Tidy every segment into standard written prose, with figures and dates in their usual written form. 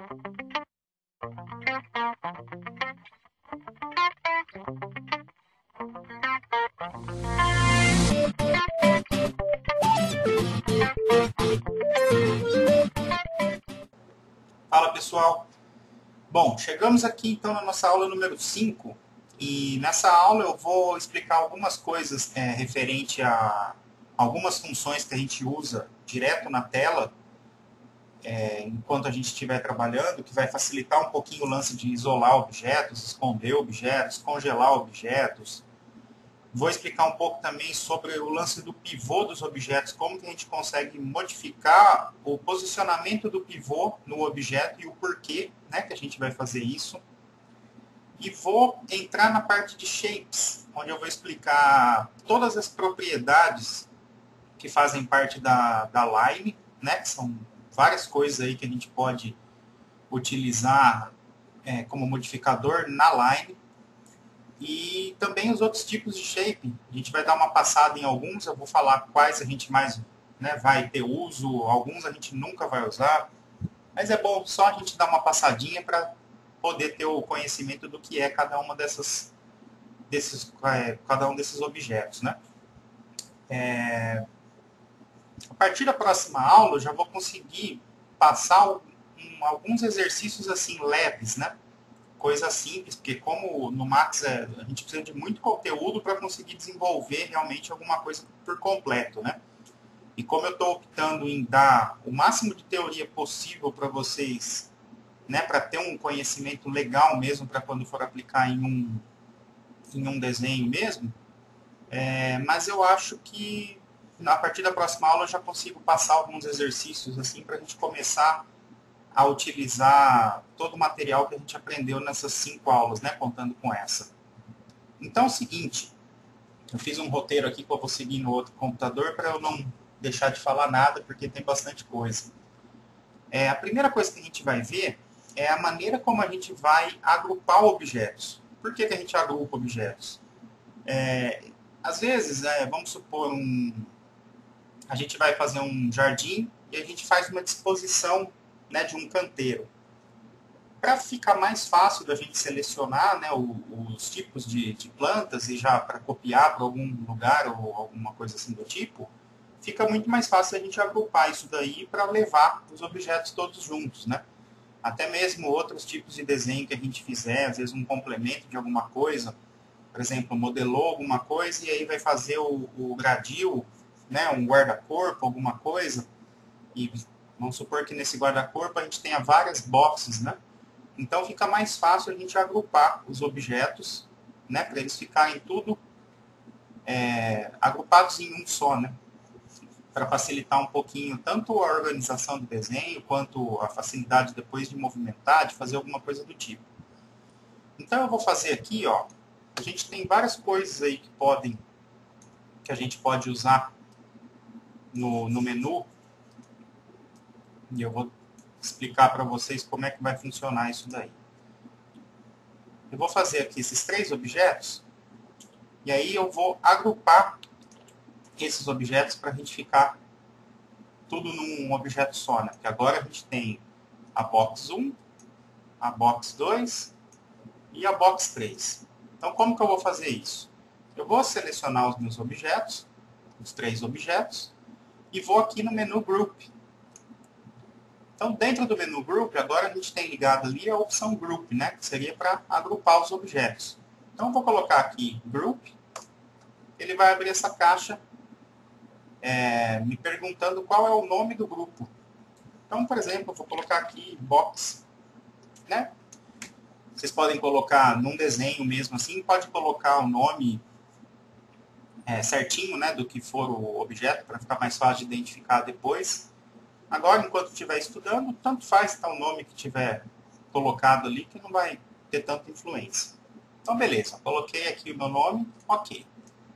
Fala pessoal, bom, chegamos aqui então na nossa aula número 5 e nessa aula eu vou explicar algumas coisas referente a algumas funções que a gente usa direto na tela enquanto a gente estiver trabalhando, que vai facilitar um pouquinho o lance de isolar objetos, esconder objetos, congelar objetos. Vou explicar um pouco também sobre o lance do pivô dos objetos, como que a gente consegue modificar o posicionamento do pivô no objeto e o porquê, né, que a gente vai fazer isso. E vou entrar na parte de shapes, onde eu vou explicar todas as propriedades que fazem parte da line, né, que são várias coisas aí que a gente pode utilizar como modificador na line. E também os outros tipos de shape. A gente vai dar uma passada em alguns, eu vou falar quais a gente mais vai ter uso, alguns a gente nunca vai usar. Mas é bom só a gente dar uma passadinha para poder ter o conhecimento do que é cada um desses objetos. Né? A partir da próxima aula, eu já vou conseguir passar alguns exercícios assim leves, né? Coisa simples, porque como no Max a gente precisa de muito conteúdo para conseguir desenvolver realmente alguma coisa por completo, né? E como eu estou optando em dar o máximo de teoria possível para vocês, né, para ter um conhecimento legal mesmo para quando for aplicar em um desenho mesmo, mas eu acho que a partir da próxima aula eu já consigo passar alguns exercícios assim para a gente começar a utilizar todo o material que a gente aprendeu nessas 5 aulas, né, contando com essa. Então é o seguinte, eu fiz um roteiro aqui que eu vou seguir no outro computador para eu não deixar de falar nada, porque tem bastante coisa. A primeira coisa que a gente vai ver é a maneira como a gente vai agrupar objetos. Por que a gente agrupa objetos? Às vezes, vamos supor, a gente vai fazer um jardim e a gente faz uma disposição, né, de um canteiro. Para ficar mais fácil da gente selecionar, né, os tipos de plantas e já para copiar para algum lugar ou alguma coisa assim do tipo, fica muito mais fácil a gente agrupar isso daí para levar os objetos todos juntos, né? Até mesmo outros tipos de desenho que a gente fizer, às vezes um complemento de alguma coisa, por exemplo, modelou alguma coisa e aí vai fazer o gradil, né, um guarda-corpo, alguma coisa, e vamos supor que nesse guarda-corpo a gente tenha várias boxes, né? Então fica mais fácil a gente agrupar os objetos, né, para eles ficarem tudo agrupados em um só, né? Para facilitar um pouquinho tanto a organização do desenho, quanto a facilidade depois de movimentar, de fazer alguma coisa do tipo. Então eu vou fazer aqui, ó, a gente tem várias coisas aí que a gente pode usar no menu, e eu vou explicar para vocês como é que vai funcionar isso daí. Eu vou fazer aqui esses 3 objetos, e aí eu vou agrupar esses objetos para a gente ficar tudo num objeto só, né? Porque agora a gente tem a box 1, a box 2 e a box 3. Então, como que eu vou fazer isso? Eu vou selecionar os meus objetos, os 3 objetos, e vou aqui no menu Group. Então, dentro do menu Group, agora a gente tem ligado ali a opção Group, né? Que seria para agrupar os objetos. Então, eu vou colocar aqui Group. Ele vai abrir essa caixa me perguntando qual é o nome do grupo. Então, por exemplo, eu vou colocar aqui Box, né? Vocês podem colocar num desenho mesmo assim, pode colocar o nome certinho, né, do que for o objeto, para ficar mais fácil de identificar depois. Agora, enquanto estiver estudando, tanto faz o nome que tiver colocado ali, que não vai ter tanta influência. Então, beleza, coloquei aqui o meu nome, ok.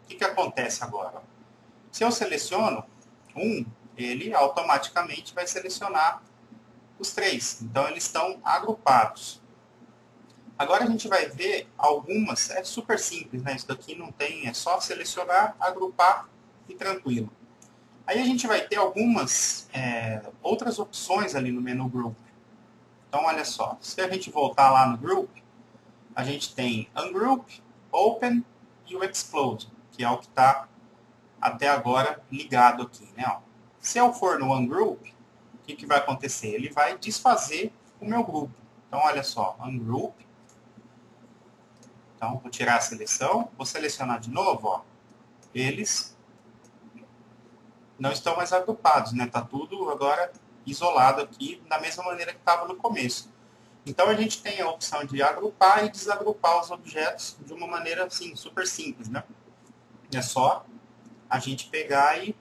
O que acontece agora? Se eu seleciono ele automaticamente vai selecionar os 3. Então, eles estão agrupados. Agora a gente vai ver algumas, é super simples, né? Isso daqui não tem, é só selecionar, agrupar e tranquilo. Aí a gente vai ter algumas outras opções ali no menu Group. Então, olha só, se a gente voltar lá no Group, a gente tem Ungroup, Open e o Explode, que é o que está até agora ligado aqui, né? Ó. Se eu for no Ungroup, o que vai acontecer? Ele vai desfazer o meu grupo. Então, olha só, Ungroup. Então, vou tirar a seleção, vou selecionar de novo, ó. Eles não estão mais agrupados, né? Tá tudo agora isolado aqui, da mesma maneira que estava no começo. Então, a gente tem a opção de agrupar e desagrupar os objetos de uma maneira, assim, super simples, né? É só a gente pegar e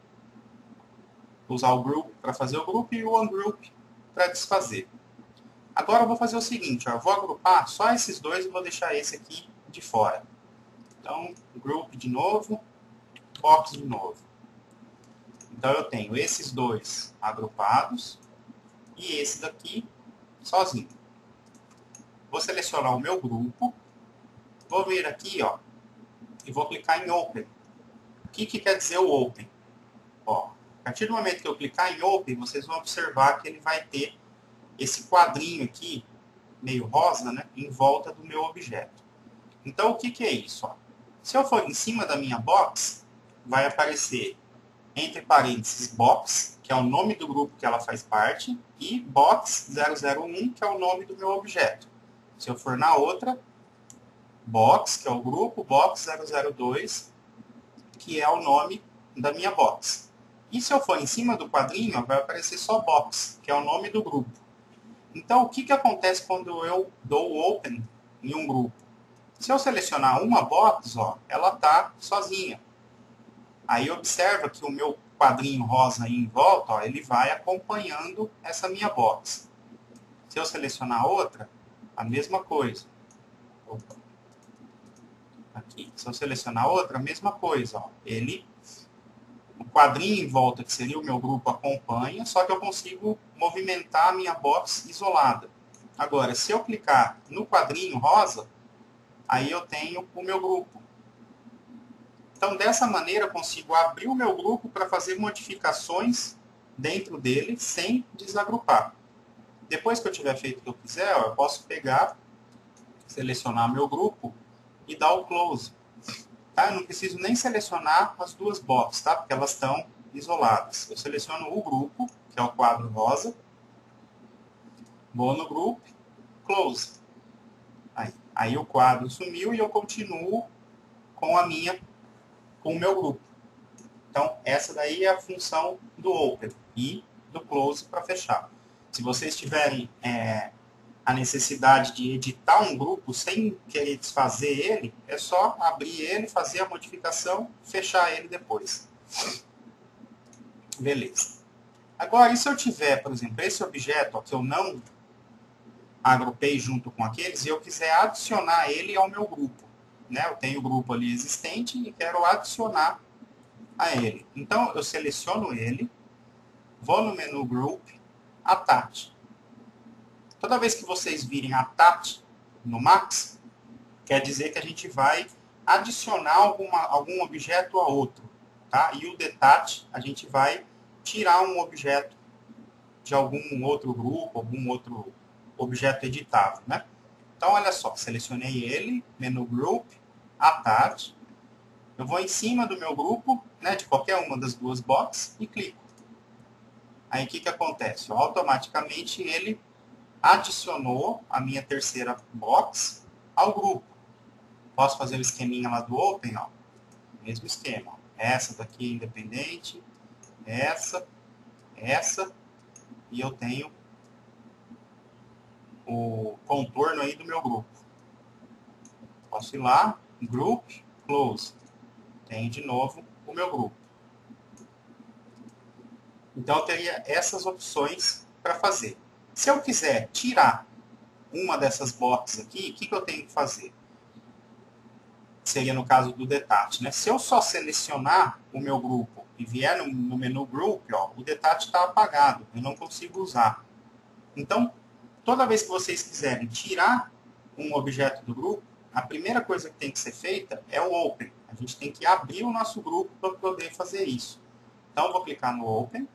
usar o group para fazer o group e o ungroup para desfazer. Agora eu vou fazer o seguinte, ó, eu vou agrupar só esses dois e vou deixar esse aqui de fora. Então, group de novo, box de novo. Então eu tenho esses dois agrupados e esse daqui sozinho. Vou selecionar o meu grupo, vou vir aqui, ó, e vou clicar em Open. O que quer dizer o Open? Ó, a partir do momento que eu clicar em Open, vocês vão observar que ele vai ter esse quadrinho aqui, meio rosa, né, em volta do meu objeto. Então, o que é isso? Ó? Se eu for em cima da minha box, vai aparecer, entre parênteses, box, que é o nome do grupo que ela faz parte, e box 001, que é o nome do meu objeto. Se eu for na outra, box, que é o grupo, box 002, que é o nome da minha box. E se eu for em cima do quadrinho, ó, vai aparecer só box, que é o nome do grupo. Então, o que acontece quando eu dou o Open em um grupo? Se eu selecionar uma box, ó, ela está sozinha. Aí observa que o meu quadrinho rosa aí em volta, ó, ele vai acompanhando essa minha box. Se eu selecionar outra, a mesma coisa. Opa. Aqui. Se eu selecionar outra, a mesma coisa. Ó. O quadrinho em volta, que seria o meu grupo, acompanha, só que eu consigo movimentar a minha box isolada. Agora, se eu clicar no quadrinho rosa, aí eu tenho o meu grupo. Então, dessa maneira, eu consigo abrir o meu grupo para fazer modificações dentro dele sem desagrupar. Depois que eu tiver feito o que eu quiser, ó, eu posso pegar, selecionar meu grupo e dar o close. Tá? Eu não preciso nem selecionar as duas boxes, tá? Porque elas estão isoladas. Eu seleciono o grupo, que é o quadro rosa, vou no group, close. Aí o quadro sumiu e eu continuo com o meu grupo. Então, essa daí é a função do Open e do Close para fechar. Se vocês tiverem a necessidade de editar um grupo sem querer desfazer ele, é só abrir ele, fazer a modificação, fechar ele depois. Beleza. Agora, e se eu tiver, por exemplo, esse objeto ó, que eu não agrupei junto com aqueles e eu quiser adicionar ele ao meu grupo? Né? Eu tenho o grupo ali existente e quero adicionar a ele. Então, eu seleciono ele, vou no menu Group, Attach. Toda vez que vocês virem Attach no Max, quer dizer que a gente vai adicionar algum objeto a outro. Tá? E o Detach, a gente vai tirar um objeto de algum outro grupo, algum outro objeto editável. Né? Então, olha só, selecionei ele, menu Group, Attach. Eu vou em cima do meu grupo, né, de qualquer uma das duas boxes, e clico. Aí o que acontece? Automaticamente ele adicionou a minha terceira box ao grupo. Posso fazer o esqueminha lá do Open, ó. Mesmo esquema. Ó. Essa daqui é independente, essa, e eu tenho o contorno aí do meu grupo. Posso ir lá, Group, Close. Tem de novo o meu grupo. Então, eu teria essas opções para fazer. Se eu quiser tirar uma dessas boxes aqui, o que eu tenho que fazer? Seria no caso do Detach. Né? Se eu só selecionar o meu grupo e vier no menu Group, ó, o Detach está apagado. Eu não consigo usar. Então, toda vez que vocês quiserem tirar um objeto do grupo, a primeira coisa que tem que ser feita é o Open. A gente tem que abrir o nosso grupo para poder fazer isso. Então, eu vou clicar no Open.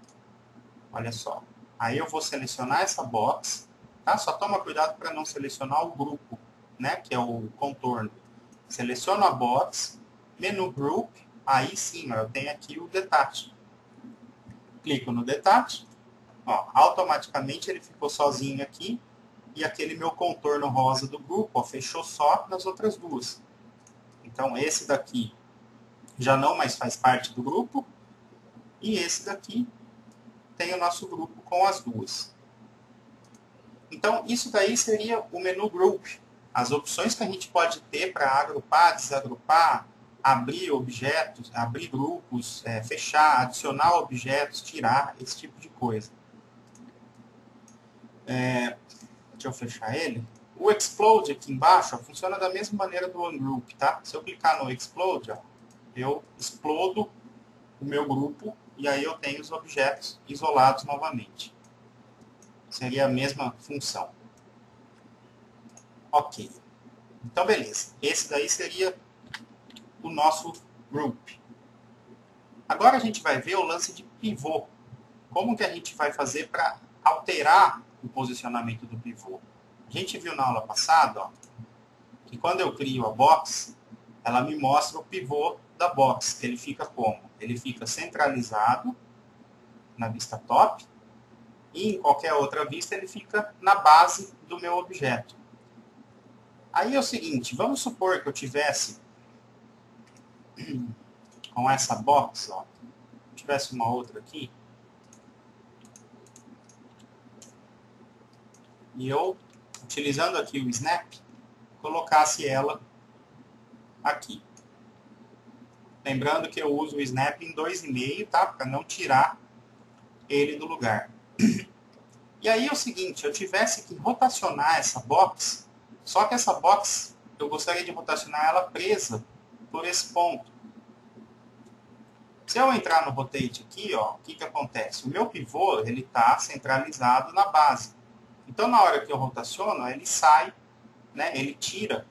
Olha só. Aí eu vou selecionar essa box. tá? Só toma cuidado para não selecionar o grupo, né, que é o contorno. Seleciono a box, menu group, aí sim, ó, eu tenho aqui o detach. Clico no detach, ó, automaticamente ele ficou sozinho aqui, e aquele meu contorno rosa do grupo, ó, fechou só nas outras duas. Então esse daqui já não mais faz parte do grupo, e esse daqui tem o nosso grupo com as duas. Então isso daí seria o menu group. As opções que a gente pode ter para agrupar, desagrupar, abrir objetos, abrir grupos, fechar, adicionar objetos, tirar, esse tipo de coisa. Deixa eu fechar ele. O Explode aqui embaixo ó, funciona da mesma maneira do OneGroup, tá? Se eu clicar no Explode, ó, eu explodo o meu grupo e aí eu tenho os objetos isolados novamente. Seria a mesma função. Ok. Então, beleza. Esse daí seria o nosso group. Agora a gente vai ver o lance de pivô. Como que a gente vai fazer para alterar o posicionamento do pivô? A gente viu na aula passada, ó, que quando eu crio a box, ela me mostra o pivô da box. Ele fica como? Ele fica centralizado na vista top e em qualquer outra vista ele fica na base do meu objeto. Aí é o seguinte, vamos supor que eu tivesse com essa box, ó, tivesse uma outra aqui, e eu, utilizando aqui o snap, colocasse ela aqui. Lembrando que eu uso o snap em 2,5, tá? Para não tirar ele do lugar. E aí é o seguinte, eu tivesse que rotacionar essa box, só que essa box, eu gostaria de rotacionar ela presa por esse ponto. Se eu entrar no rotate aqui, ó, o que que acontece? O meu pivô, ele está centralizado na base. Então, na hora que eu rotaciono, ele sai, né, ele tira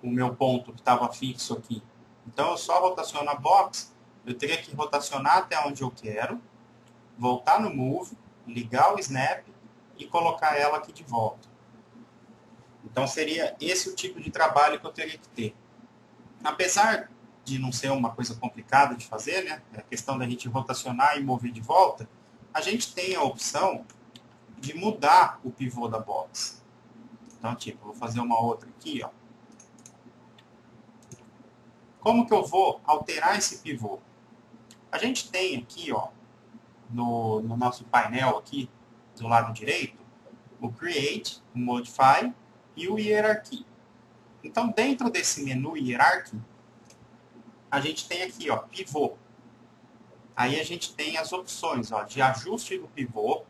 o meu ponto que estava fixo aqui. Então, eu só rotaciono a box, eu teria que rotacionar até onde eu quero, voltar no Move, ligar o Snap e colocar ela aqui de volta. Então, seria esse o tipo de trabalho que eu teria que ter. Apesar de não ser uma coisa complicada de fazer, né? É a questão da gente rotacionar e mover de volta, a gente tem a opção de mudar o pivô da box. Então, tipo, vou fazer uma outra aqui, ó. Como que eu vou alterar esse pivô? A gente tem aqui, ó, no nosso painel aqui, do lado direito, o Create, o Modify e o Hierarchy. Então, dentro desse menu Hierarchy, a gente tem aqui, ó, pivô. Aí a gente tem as opções, ó, de ajuste do pivô,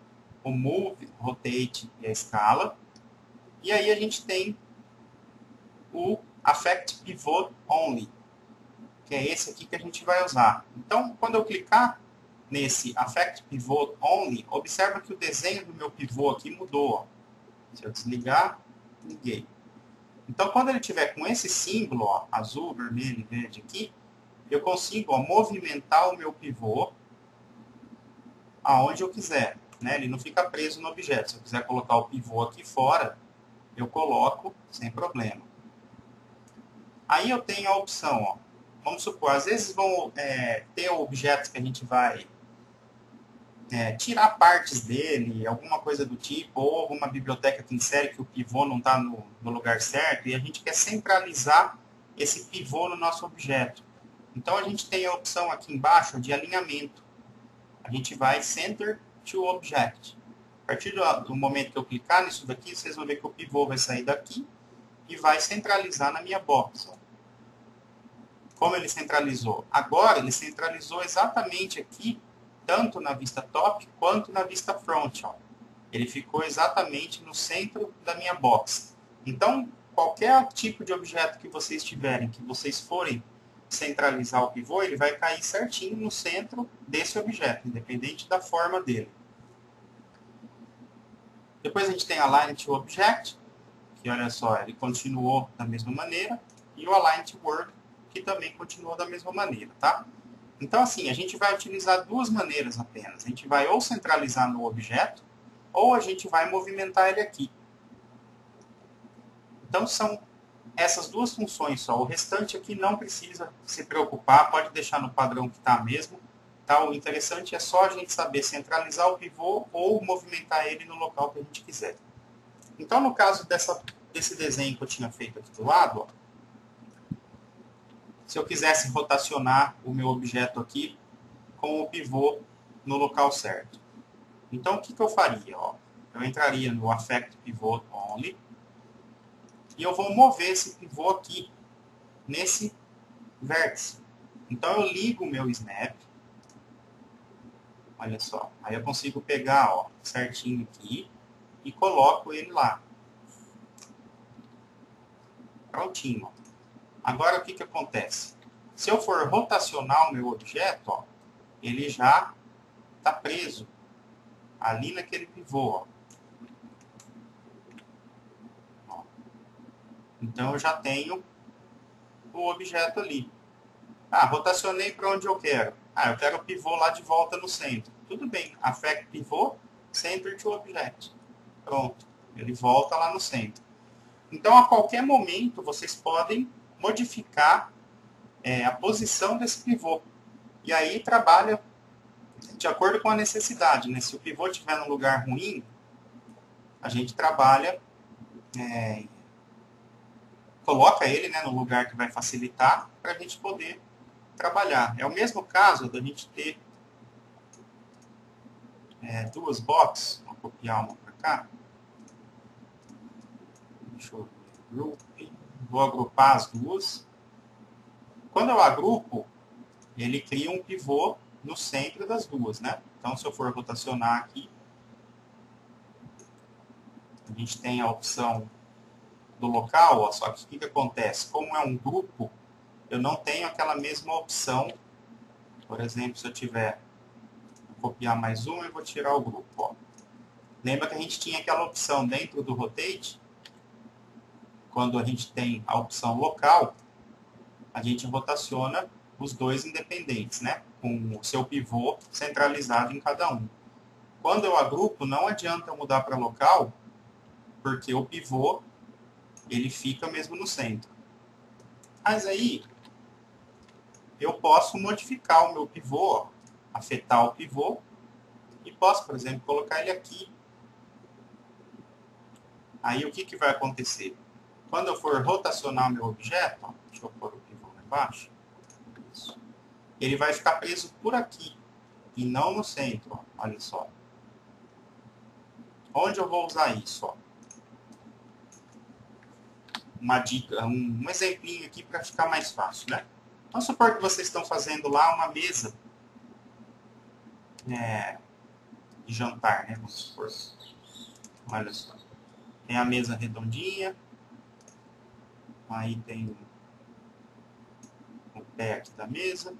o Move, Rotate e a escala. E aí a gente tem o Affect Pivot Only, que é esse aqui que a gente vai usar. Então, quando eu clicar nesse Affect Pivot Only, observa que o desenho do meu pivô aqui mudou. Ó. Se eu desligar, liguei. Então, quando ele tiver com esse símbolo, ó, azul, vermelho e verde aqui, eu consigo ó, movimentar o meu pivô aonde eu quiser. Né? Ele não fica preso no objeto. Se eu quiser colocar o pivô aqui fora, eu coloco sem problema. Aí eu tenho a opção, ó, vamos supor, às vezes vão ter objetos que a gente vai tirar partes dele, alguma coisa do tipo, ou alguma biblioteca que insere que o pivô não está no lugar certo, e a gente quer centralizar esse pivô no nosso objeto. Então a gente tem a opção aqui embaixo de alinhamento. A gente vai Center to Object. A partir do momento que eu clicar nisso daqui, vocês vão ver que o pivô vai sair daqui e vai centralizar na minha box. Ó. Como ele centralizou? Agora ele centralizou exatamente aqui, tanto na vista top quanto na vista front. Ó. Ele ficou exatamente no centro da minha box. Então, qualquer tipo de objeto que vocês tiverem, que vocês forem centralizar o pivô, ele vai cair certinho no centro desse objeto, independente da forma dele. Depois a gente tem Align to Object, que olha só, ele continuou da mesma maneira, e o Align to Word, que também continuou da mesma maneira, tá? Então, assim, a gente vai utilizar duas maneiras apenas. A gente vai ou centralizar no objeto, ou a gente vai movimentar ele aqui. Então são essas duas funções só. O restante aqui não precisa se preocupar, pode deixar no padrão que está mesmo. Tá? O interessante é só a gente saber centralizar o pivô ou movimentar ele no local que a gente quiser. Então, no caso desse desenho que eu tinha feito aqui do lado, ó, se eu quisesse rotacionar o meu objeto aqui com o pivô no local certo. Então, o que eu faria? Ó? Eu entraria no Affect Pivot Only e eu vou mover esse pivô aqui nesse vértice. Então, eu ligo o meu Snap. Olha só. Aí eu consigo pegar, ó, certinho aqui e coloco ele lá. Prontinho. Ó. Agora, o que acontece? Se eu for rotacionar o meu objeto, ó, ele já está preso ali naquele pivô. Ó. Então, eu já tenho o objeto ali. Ah, rotacionei para onde eu quero. Ah, eu quero o pivô lá de volta no centro. Tudo bem. Affect Pivot, Center to Object. Pronto. Ele volta lá no centro. Então, a qualquer momento, vocês podem modificar a posição desse pivô. E aí, trabalha de acordo com a necessidade. Né? Se o pivô estiver num lugar ruim, a gente trabalha, coloca ele, né, no lugar que vai facilitar para a gente poder trabalhar. É o mesmo caso da gente ter duas boxes. Vou copiar uma para cá. Deixa eu ver. Vou agrupar as duas. Quando eu agrupo, ele cria um pivô no centro das duas, né? Então, se eu for rotacionar aqui, a gente tem a opção do local, ó, só que o que acontece? Como é um grupo, eu não tenho aquela mesma opção. Por exemplo, se eu tiver copiar mais um, eu vou tirar o grupo. Ó. Lembra que a gente tinha aquela opção dentro do Rotate? Quando a gente tem a opção local, a gente rotaciona os dois independentes, né? Com o seu pivô centralizado em cada um. Quando eu agrupo, não adianta eu mudar para local, porque o pivô ele fica mesmo no centro. Mas aí, eu posso modificar o meu pivô, afetar o pivô, e posso, por exemplo, colocar ele aqui. Aí o que vai acontecer? Quando eu for rotacionar o meu objeto, ó, deixa eu pôr o pivô lá embaixo, isso, ele vai ficar preso por aqui, e não no centro. Ó, olha só. Onde eu vou usar isso? Ó? Uma dica, um exemplinho aqui para ficar mais fácil, né? Vamos supor que vocês estão fazendo lá uma mesa de jantar, né? Vamos supor. Olha só. Tem a mesa redondinha. Aí tem o pé aqui da mesa.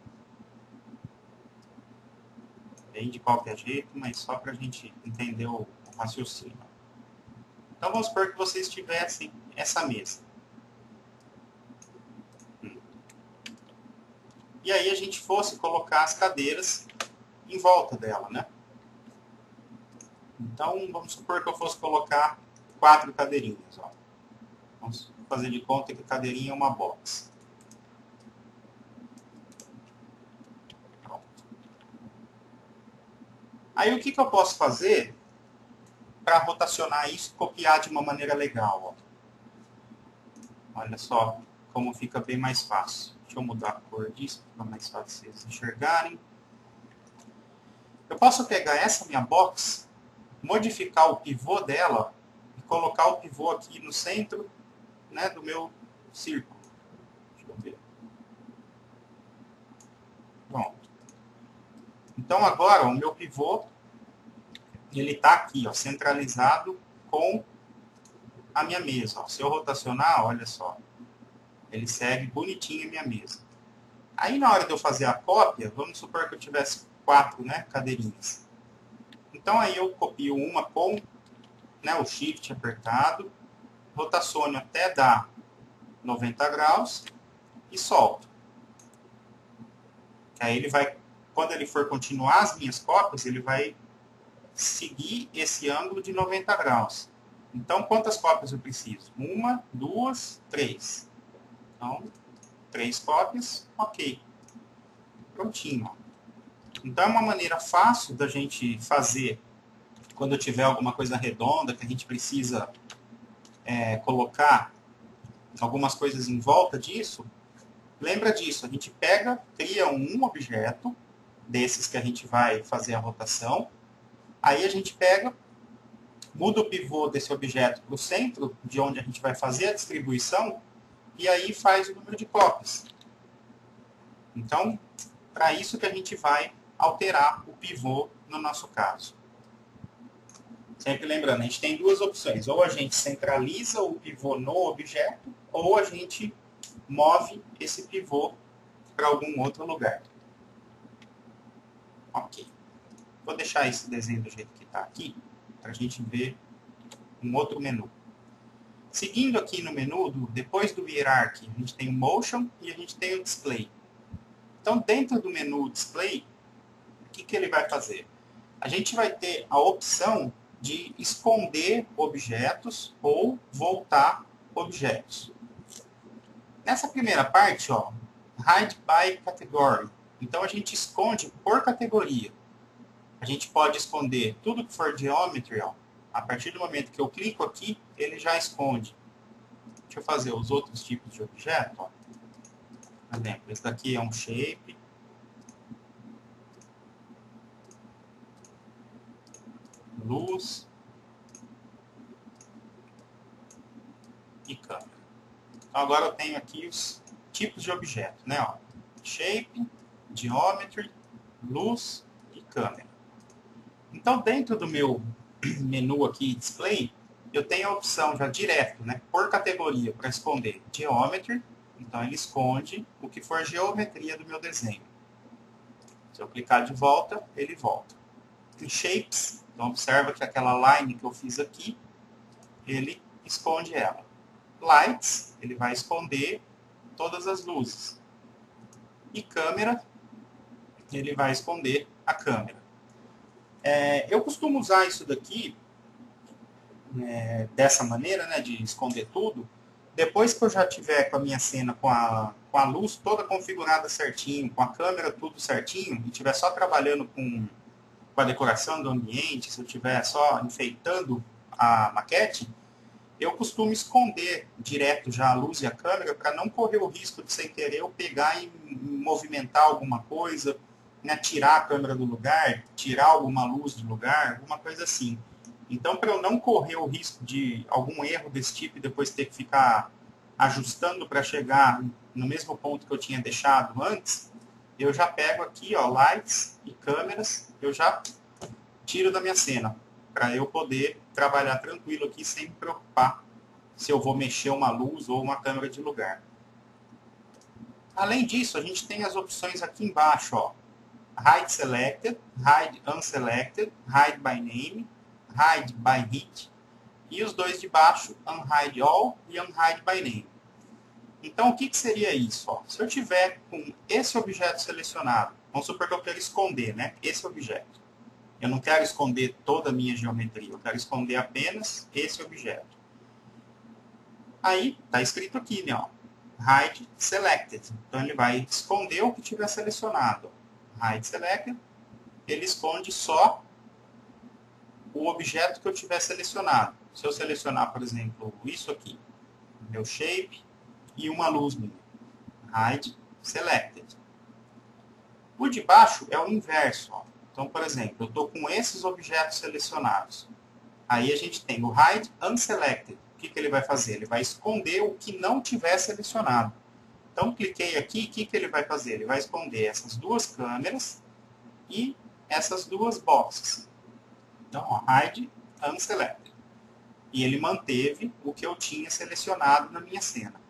Bem de qualquer jeito, mas só para a gente entender o raciocínio. Então vamos supor que vocês tivessem essa mesa. E aí a gente fosse colocar as cadeiras em volta dela, né? Então, vamos supor que eu fosse colocar 4 cadeirinhas. Ó. Vamos fazer de conta que a cadeirinha é uma box. Pronto. Aí, o que eu posso fazer para rotacionar isso e copiar de uma maneira legal? Ó. Olha só como fica bem mais fácil. Deixa eu mudar a cor disso, para ficar mais fácil vocês enxergarem. Eu posso pegar essa minha box, modificar o pivô dela e colocar o pivô aqui no centro, né, do meu círculo. Deixa eu ver. Pronto. Então agora o meu pivô ele está aqui, ó, centralizado com a minha mesa. Ó. Se eu rotacionar, olha só, ele segue bonitinho a minha mesa. Aí na hora de eu fazer a cópia, vamos supor que eu tivesse 4, né, cadeirinhas. Então aí eu copio uma com, né, o Shift apertado, rotaciono até dar 90 graus e solto. Aí ele vai, quando ele for continuar as minhas cópias, ele vai seguir esse ângulo de 90 graus. Então, quantas cópias eu preciso? 1, 2, 3. Então, 3 cópias, ok. Prontinho. Então, é uma maneira fácil da gente fazer quando tiver alguma coisa redonda, que a gente precisa colocar algumas coisas em volta disso. Lembra disso, a gente pega, cria um objeto, desses que a gente vai fazer a rotação. Aí a gente pega, muda o pivô desse objeto para o centro, de onde a gente vai fazer a distribuição, e aí faz o número de cópias. Então, para isso que a gente vai alterar o pivô no nosso caso. Sempre lembrando, a gente tem duas opções. Ou a gente centraliza o pivô no objeto, ou a gente move esse pivô para algum outro lugar. Ok. Vou deixar esse desenho do jeito que está aqui, para a gente ver um outro menu. Seguindo aqui no menu, depois do Hierarchy, a gente tem o Motion e a gente tem o Display. Então, dentro do menu Display, o que ele vai fazer? A gente vai ter a opção de esconder objetos ou voltar objetos. Nessa primeira parte, ó, Hide by Category. Então, a gente esconde por categoria. A gente pode esconder tudo que for Geometry, ó. A partir do momento que eu clico aqui, ele já esconde. Deixa eu fazer os outros tipos de objeto. Ó. Por exemplo, esse daqui é um Shape. Luz. E câmera. Então, agora eu tenho aqui os tipos de objeto, né? Ó. Shape, Geometry, Luz e câmera. Então, dentro do meu menu aqui, Display, eu tenho a opção já direto, né, por categoria, para esconder Geometry. Então, ele esconde o que for geometria do meu desenho. Se eu clicar de volta, ele volta. Em Shapes, então observa que aquela line que eu fiz aqui, ele esconde ela. Lights, ele vai esconder todas as luzes. E câmera, ele vai esconder a câmera. Eu costumo usar isso daqui dessa maneira, né, de esconder tudo, depois que eu já tiver com a minha cena com a luz toda configurada certinho, com a câmera tudo certinho, e estiver só trabalhando com a decoração do ambiente, se eu estiver só enfeitando a maquete, eu costumo esconder direto já a luz e a câmera para não correr o risco de, sem querer, eu pegar e movimentar alguma coisa, né, tirar a câmera do lugar, tirar alguma luz do lugar, alguma coisa assim. Então, para eu não correr o risco de algum erro desse tipo e depois ter que ficar ajustando para chegar no mesmo ponto que eu tinha deixado antes, eu já pego aqui, ó, lights e câmeras, eu já tiro da minha cena, para eu poder trabalhar tranquilo aqui sem me preocupar se eu vou mexer uma luz ou uma câmera de lugar. Além disso, a gente tem as opções aqui embaixo, ó, Hide Selected, Hide Unselected, Hide by Name, Hide by Hit, e os dois de baixo, Unhide All e Unhide by Name. Então, o que seria isso? Ó, se eu tiver com esse objeto selecionado, vamos supor que eu quero esconder, né, esse objeto. Eu não quero esconder toda a minha geometria, eu quero esconder apenas esse objeto. Aí, está escrito aqui, né, ó, Hide Selected. Então, ele vai esconder o que tiver selecionado. Hide Selected, ele esconde só o objeto que eu tiver selecionado. Se eu selecionar, por exemplo, isso aqui, meu shape e uma luz minha, Hide Selected. O de baixo é o inverso. Ó. Então, por exemplo, eu estou com esses objetos selecionados. Aí a gente tem o Hide Unselected. O que ele vai fazer? Ele vai esconder o que não tiver selecionado. Então, cliquei aqui, o que ele vai fazer? Ele vai esconder essas duas câmeras e essas duas boxes. Então, ó, Hide Unselected. E ele manteve o que eu tinha selecionado na minha cena.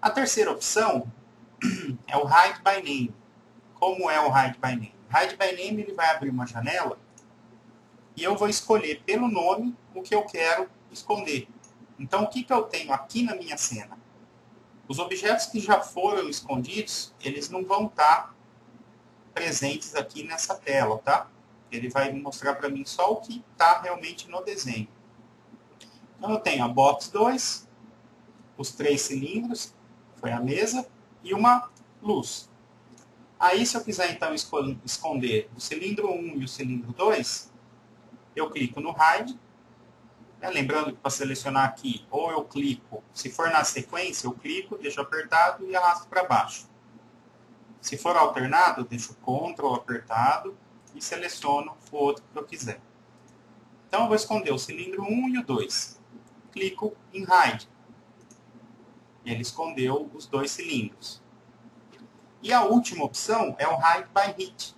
A terceira opção é o Hide by Name. Como é o Hide by Name? Hide by Name, ele vai abrir uma janela e eu vou escolher pelo nome o que eu quero esconder. Então, o que eu tenho aqui na minha cena? Os objetos que já foram escondidos, eles não vão estar presentes aqui nessa tela, tá? Ele vai mostrar para mim só o que está realmente no desenho. Então eu tenho a box 2, os 3 cilindros, foi a mesa, e uma luz. Aí se eu quiser então esconder o cilindro 1 e o cilindro 2, eu clico no Hide. Lembrando que para selecionar aqui, ou eu clico, se for na sequência, eu clico, deixo apertado e arrasto para baixo. Se for alternado, eu deixo Ctrl apertado e seleciono o outro que eu quiser. Então eu vou esconder o cilindro 1 e o 2. Clico em Hide. Ele escondeu os 2 cilindros. E a última opção é o Hide by Heat.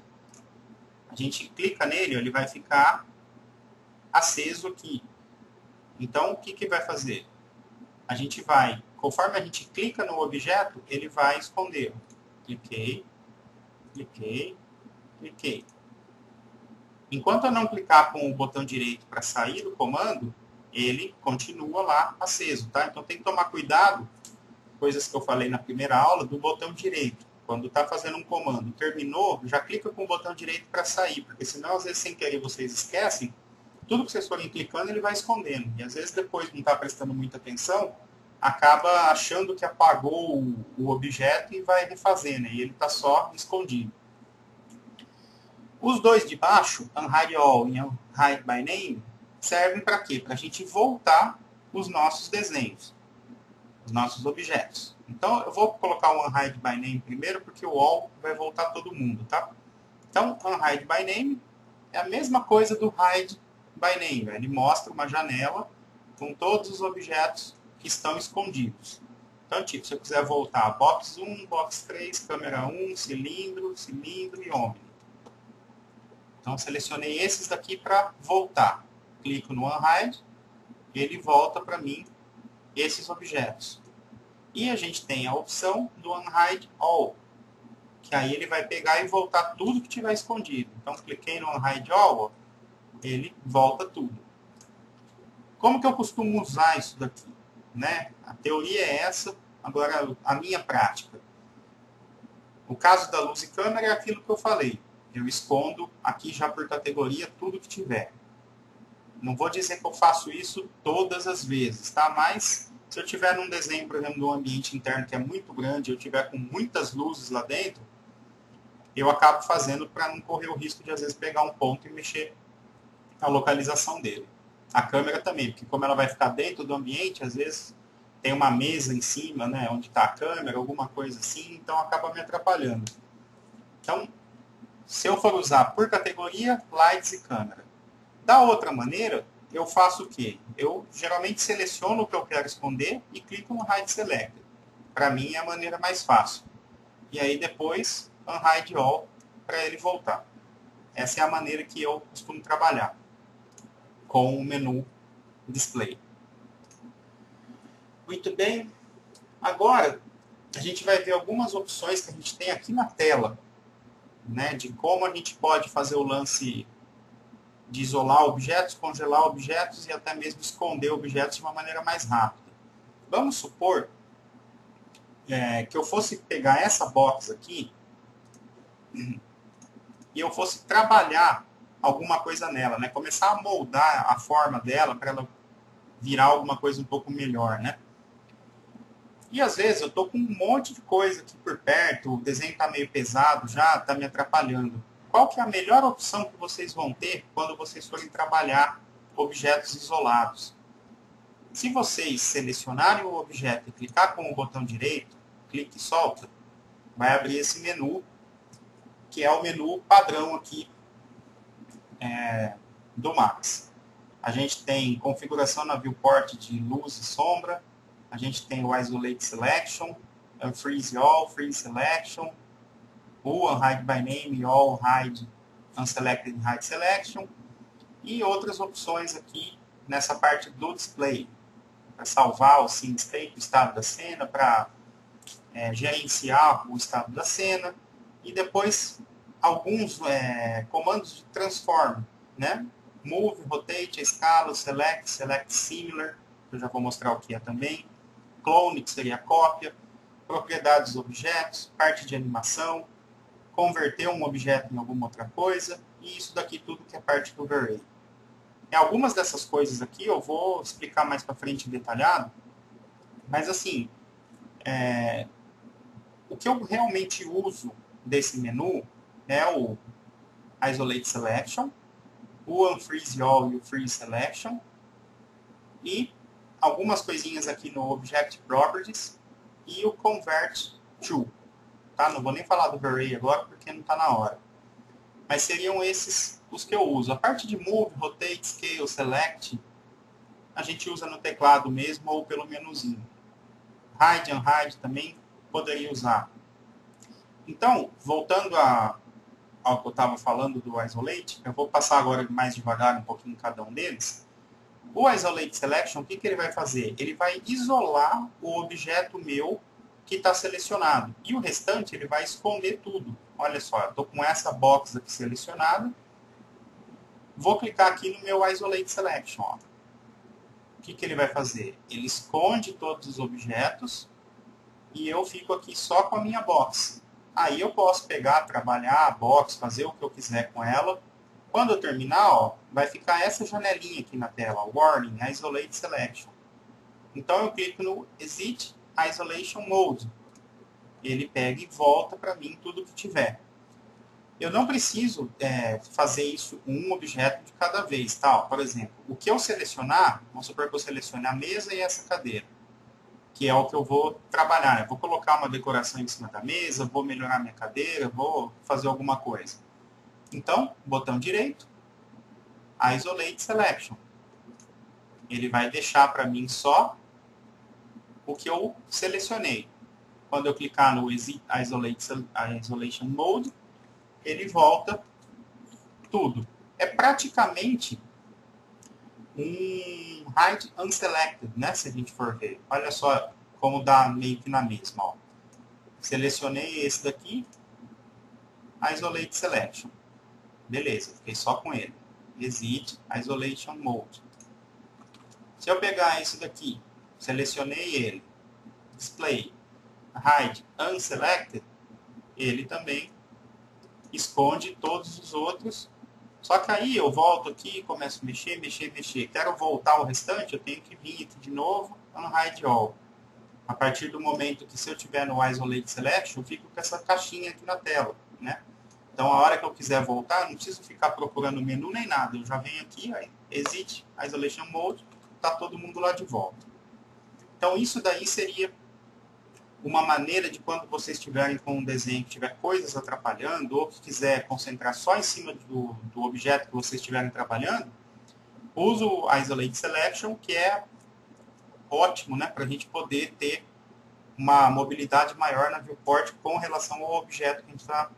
A gente clica nele, ele vai ficar aceso aqui. Então, o que vai fazer? A gente vai, conforme a gente clica no objeto, ele vai esconder. Cliquei, cliquei, cliquei. Enquanto eu não clicar com o botão direito para sair do comando, ele continua lá aceso, tá? Então tem que tomar cuidado, coisas que eu falei na primeira aula, do botão direito. Quando está fazendo um comando, terminou, já clica com o botão direito para sair, porque senão, às vezes, sem querer, vocês esquecem, tudo que vocês forem clicando, ele vai escondendo. E às vezes, depois não está prestando muita atenção, acaba achando que apagou o objeto e vai refazendo, e ele está só escondido. Os dois de baixo, Unhide All e Unhide by Name, servem para quê? Para a gente voltar os nossos desenhos, os nossos objetos. Então, eu vou colocar o Unhide by Name primeiro, porque o All vai voltar todo mundo, tá? Então, Unhide by Name é a mesma coisa do Hide by Name. Ele mostra uma janela com todos os objetos que estão escondidos. Então, tipo, se eu quiser voltar, box 1, box 3, câmera 1, cilindro, cilindro e Omni. Então, selecionei esses daqui para voltar. Clico no Unhide, ele volta para mim esses objetos. E a gente tem a opção do Unhide All, que aí ele vai pegar e voltar tudo que tiver escondido. Então, cliquei no Unhide All, ele volta tudo. Como que eu costumo usar isso daqui? Né? A teoria é essa, agora a minha prática. O caso da luz e câmera é aquilo que eu falei. Eu escondo aqui já por categoria tudo que tiver. Não vou dizer que eu faço isso todas as vezes, tá? Mas se eu tiver num desenho, por exemplo, de um ambiente interno que é muito grande, eu tiver com muitas luzes lá dentro, eu acabo fazendo para não correr o risco de, às vezes, pegar um ponto e mexer na localização dele. A câmera também, porque como ela vai ficar dentro do ambiente, às vezes tem uma mesa em cima, né, onde está a câmera, alguma coisa assim, então acaba me atrapalhando. Então, se eu for usar por categoria, lights e câmera. Da outra maneira, eu faço o quê? Eu geralmente seleciono o que eu quero esconder e clico no Hide Select. Para mim é a maneira mais fácil. E aí depois, Unhide All para ele voltar. Essa é a maneira que eu costumo trabalhar com o menu Display. Muito bem. Agora, a gente vai ver algumas opções que a gente tem aqui na tela, né, de como a gente pode fazer o lance de isolar objetos, congelar objetos e até mesmo esconder objetos de uma maneira mais rápida. Vamos supor que eu fosse pegar essa box aqui e eu fosse trabalhar alguma coisa nela, né? Começar a moldar a forma dela para ela virar alguma coisa um pouco melhor, né? E às vezes eu estou com um monte de coisa aqui por perto, o desenho está meio pesado já, está me atrapalhando. Qual que é a melhor opção que vocês vão ter quando vocês forem trabalhar objetos isolados? Se vocês selecionarem o objeto e clicar com o botão direito, clique e solta, vai abrir esse menu, que é o menu padrão aqui do Max. A gente tem configuração na viewport de luz e sombra, a gente tem o Isolate Selection, Unfreeze All, Freeze Selection, o Unhide by Name, All Hide, Unselected Hide Selection, e outras opções aqui nessa parte do display, para salvar o scene state, o estado da cena, para gerenciar o estado da cena, e depois alguns comandos de transform, né? Move, Rotate, Escala, Select, Select Similar, que eu já vou mostrar o que é também, Clone, que seria a cópia, propriedades dos objetos, parte de animação, converter um objeto em alguma outra coisa, e isso daqui tudo que é parte do array. E algumas dessas coisas aqui eu vou explicar mais para frente detalhado, mas assim, o que eu realmente uso desse menu é o Isolate Selection, o Unfreeze All e o Freeze Selection, e algumas coisinhas aqui no Object Properties e o Convert To. Tá? Não vou nem falar do Array agora porque não está na hora. Mas seriam esses os que eu uso. A parte de Move, Rotate, Scale, Select, a gente usa no teclado mesmo ou pelo menuzinho. Hide, Unhide também poderia usar. Então, voltando ao que eu estava falando do Isolate, eu vou passar agora mais devagar um pouquinho em cada um deles. O Isolate Selection, o que ele vai fazer? Ele vai isolar o objeto meu que está selecionado. E o restante ele vai esconder tudo. Olha só, eu estou com essa box aqui selecionada. Vou clicar aqui no meu Isolate Selection. Ó. O que ele vai fazer? Ele esconde todos os objetos e eu fico aqui só com a minha box. Aí eu posso pegar, trabalhar a box, fazer o que eu quiser com ela. Quando eu terminar, ó, vai ficar essa janelinha aqui na tela, Warning, Isolate Selection. Então eu clico no Exit Isolation Mode. Ele pega e volta para mim tudo que tiver. Eu não preciso fazer isso um objeto de cada vez. Tá? Ó, por exemplo, o que eu selecionar, vamos supor que eu selecione a mesa e essa cadeira, que é o que eu vou trabalhar. Eu vou colocar uma decoração em cima da mesa, vou melhorar minha cadeira, vou fazer alguma coisa. Então, botão direito, Isolate Selection. Ele vai deixar para mim só o que eu selecionei. Quando eu clicar no Exit Isolation Mode, ele volta tudo. É praticamente um Hide Unselected, né? Se a gente for ver. Olha só como dá meio que na mesma. Ó. Selecionei esse daqui, Isolate Selection. Beleza, fiquei só com ele. Exit Isolation Mode. Se eu pegar esse daqui, selecionei ele, Display, Hide Unselected, ele também esconde todos os outros. Só que aí eu volto aqui e começo a mexer. Quero voltar o restante, eu tenho que vir aqui de novo no Hide All. A partir do momento que se eu tiver no Isolate Selection, eu fico com essa caixinha aqui na tela, né? Então, a hora que eu quiser voltar, não preciso ficar procurando o menu nem nada. Eu já venho aqui, aí, Exit Isolation Mode, está todo mundo lá de volta. Então, isso daí seria uma maneira de quando vocês estiverem com um desenho que tiver coisas atrapalhando, ou que quiser concentrar só em cima do objeto que vocês estiverem trabalhando, usa o Isolate Selection, que é ótimo, né, para a gente poder ter uma mobilidade maior na viewport com relação ao objeto que a gente está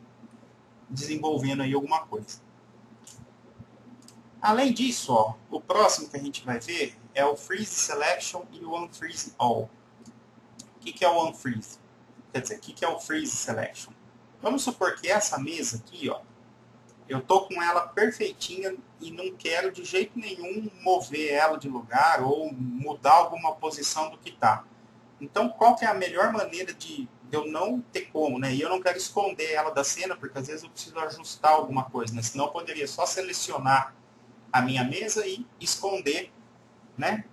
desenvolvendo aí alguma coisa. Além disso, ó, o próximo que a gente vai ver é o Freeze Selection e o Unfreeze All. O que é o Unfreeze? Quer dizer, o que é o Freeze Selection? Vamos supor que essa mesa aqui, ó, eu tô com ela perfeitinha e não quero de jeito nenhum mover ela de lugar ou mudar alguma posição do que está. Então, qual que é a melhor maneira de eu não ter como, né? E eu não quero esconder ela da cena, porque às vezes eu preciso ajustar alguma coisa, né? Senão eu poderia só selecionar a minha mesa e esconder, né?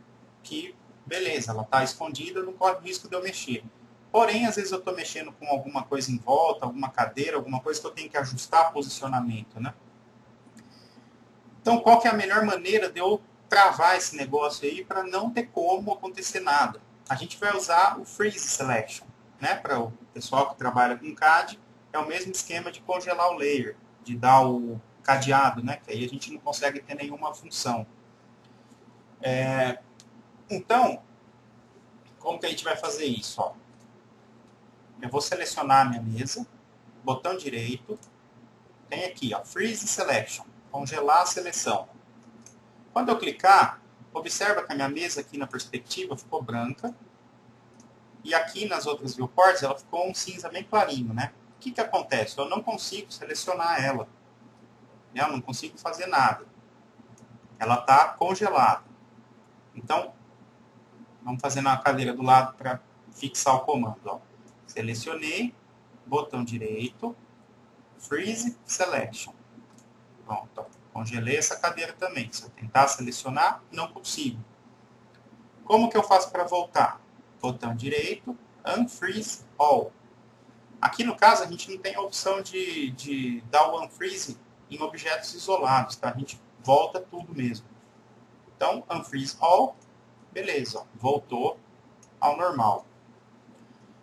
Que, beleza, ela está escondida, não corre risco de eu mexer. Porém, às vezes eu estou mexendo com alguma coisa em volta, alguma cadeira, alguma coisa que eu tenho que ajustar posicionamento, né? Então, qual que é a melhor maneira de eu travar esse negócio aí para não ter como acontecer nada? A gente vai usar o Freeze Selection, né? Para o pessoal que trabalha com CAD, é o mesmo esquema de congelar o layer, de dar o cadeado, né? Que aí a gente não consegue ter nenhuma função. Então, como que a gente vai fazer isso? Ó? Eu vou selecionar a minha mesa, botão direito, tem aqui, ó, Freeze Selection, congelar a seleção. Quando eu clicar, observa que a minha mesa aqui na perspectiva ficou branca, e aqui nas outras viewports ela ficou um cinza bem clarinho, né? O que acontece? Eu não consigo selecionar ela. Eu não consigo fazer nada. Ela está congelada. Então, vamos fazer na cadeira do lado para fixar o comando. Ó. Selecionei, botão direito, Freeze Selection. Pronto, ó, congelei essa cadeira também. Se eu tentar selecionar, não consigo. Como que eu faço para voltar? Botão direito, Unfreeze All. Aqui no caso a gente não tem a opção de dar o Unfreeze em objetos isolados, tá? A gente volta tudo mesmo. Então, Unfreeze All, beleza, ó, voltou ao normal.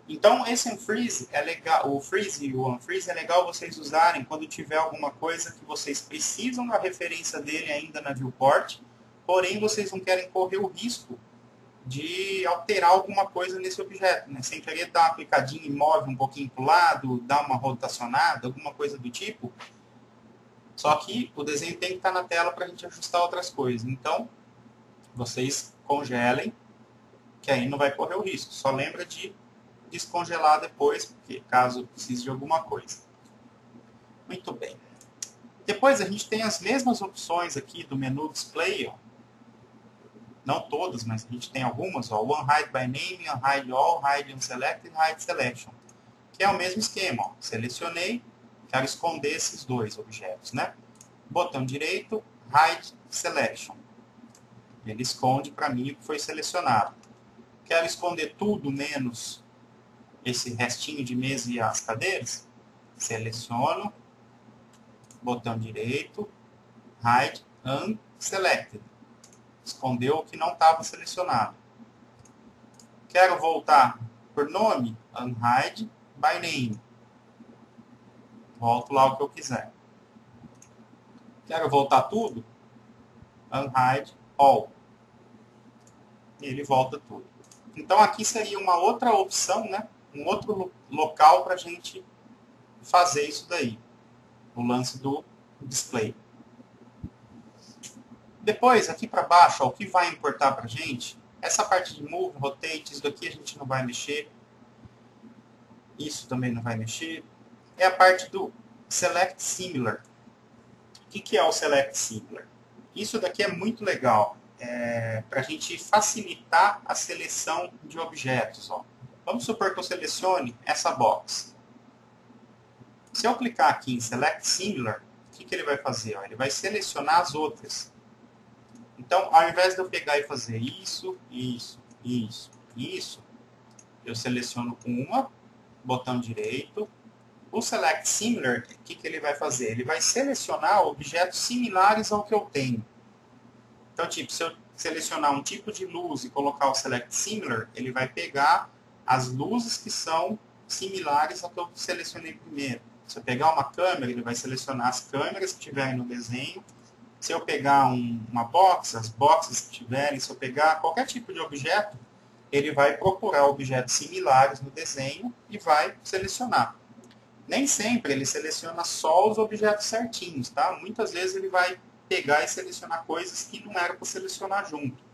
Então, esse unfreeze é legal, o freeze e o unfreeze é legal vocês usarem quando tiver alguma coisa que vocês precisam da referência dele ainda na viewport, porém vocês não querem correr o risco de alterar alguma coisa nesse objeto, né? Sem querer dar uma clicadinha e move um pouquinho para o lado, dar uma rotacionada, alguma coisa do tipo. Só que o desenho tem que estar na tela para a gente ajustar outras coisas. Então, vocês congelem, que aí não vai correr o risco. Só lembra de descongelar depois, porque caso precise de alguma coisa. Muito bem. Depois a gente tem as mesmas opções aqui do menu Display, ó. Não todas, mas a gente tem algumas, ó. One Hide by Name, Unhide All, Hide Unselect e Hide Selection. Que é o mesmo esquema, ó. Selecionei, quero esconder esses dois objetos, né? Botão direito, Hide Selection. Ele esconde para mim o que foi selecionado. Quero esconder tudo menos esse restinho de mesa e as cadeiras, seleciono, botão direito, Hide Unselected. Escondeu o que não estava selecionado. Quero voltar por nome, Unhide by Name. Volto lá o que eu quiser. Quero voltar tudo, Unhide All. E ele volta tudo. Então aqui seria uma outra opção, né? Um outro local para a gente fazer isso daí. O lance do display. Depois, aqui para baixo, ó, o que vai importar para a gente, essa parte de Move, Rotate, isso daqui a gente não vai mexer. Isso também não vai mexer. É a parte do Select Similar. O que é o Select Similar? Isso daqui é muito legal. Para a gente facilitar a seleção de objetos. Ó. Vamos supor que eu selecione essa box. Se eu clicar aqui em Select Similar, o que ele vai fazer? Ó? Ele vai selecionar as outras. Então, ao invés de eu pegar e fazer isso, isso, isso, isso, eu seleciono uma, botão direito. O Select Similar, o que ele vai fazer? Ele vai selecionar objetos similares ao que eu tenho. Então, tipo, se eu selecionar um tipo de luz e colocar o Select Similar, ele vai pegar as luzes que são similares ao que eu selecionei primeiro. Se eu pegar uma câmera, ele vai selecionar as câmeras que tiverem no desenho. Se eu pegar uma box, as boxes que tiverem, se eu pegar qualquer tipo de objeto, ele vai procurar objetos similares no desenho e vai selecionar. Nem sempre ele seleciona só os objetos certinhos, tá? Muitas vezes ele vai pegar e selecionar coisas que não era para selecionar junto.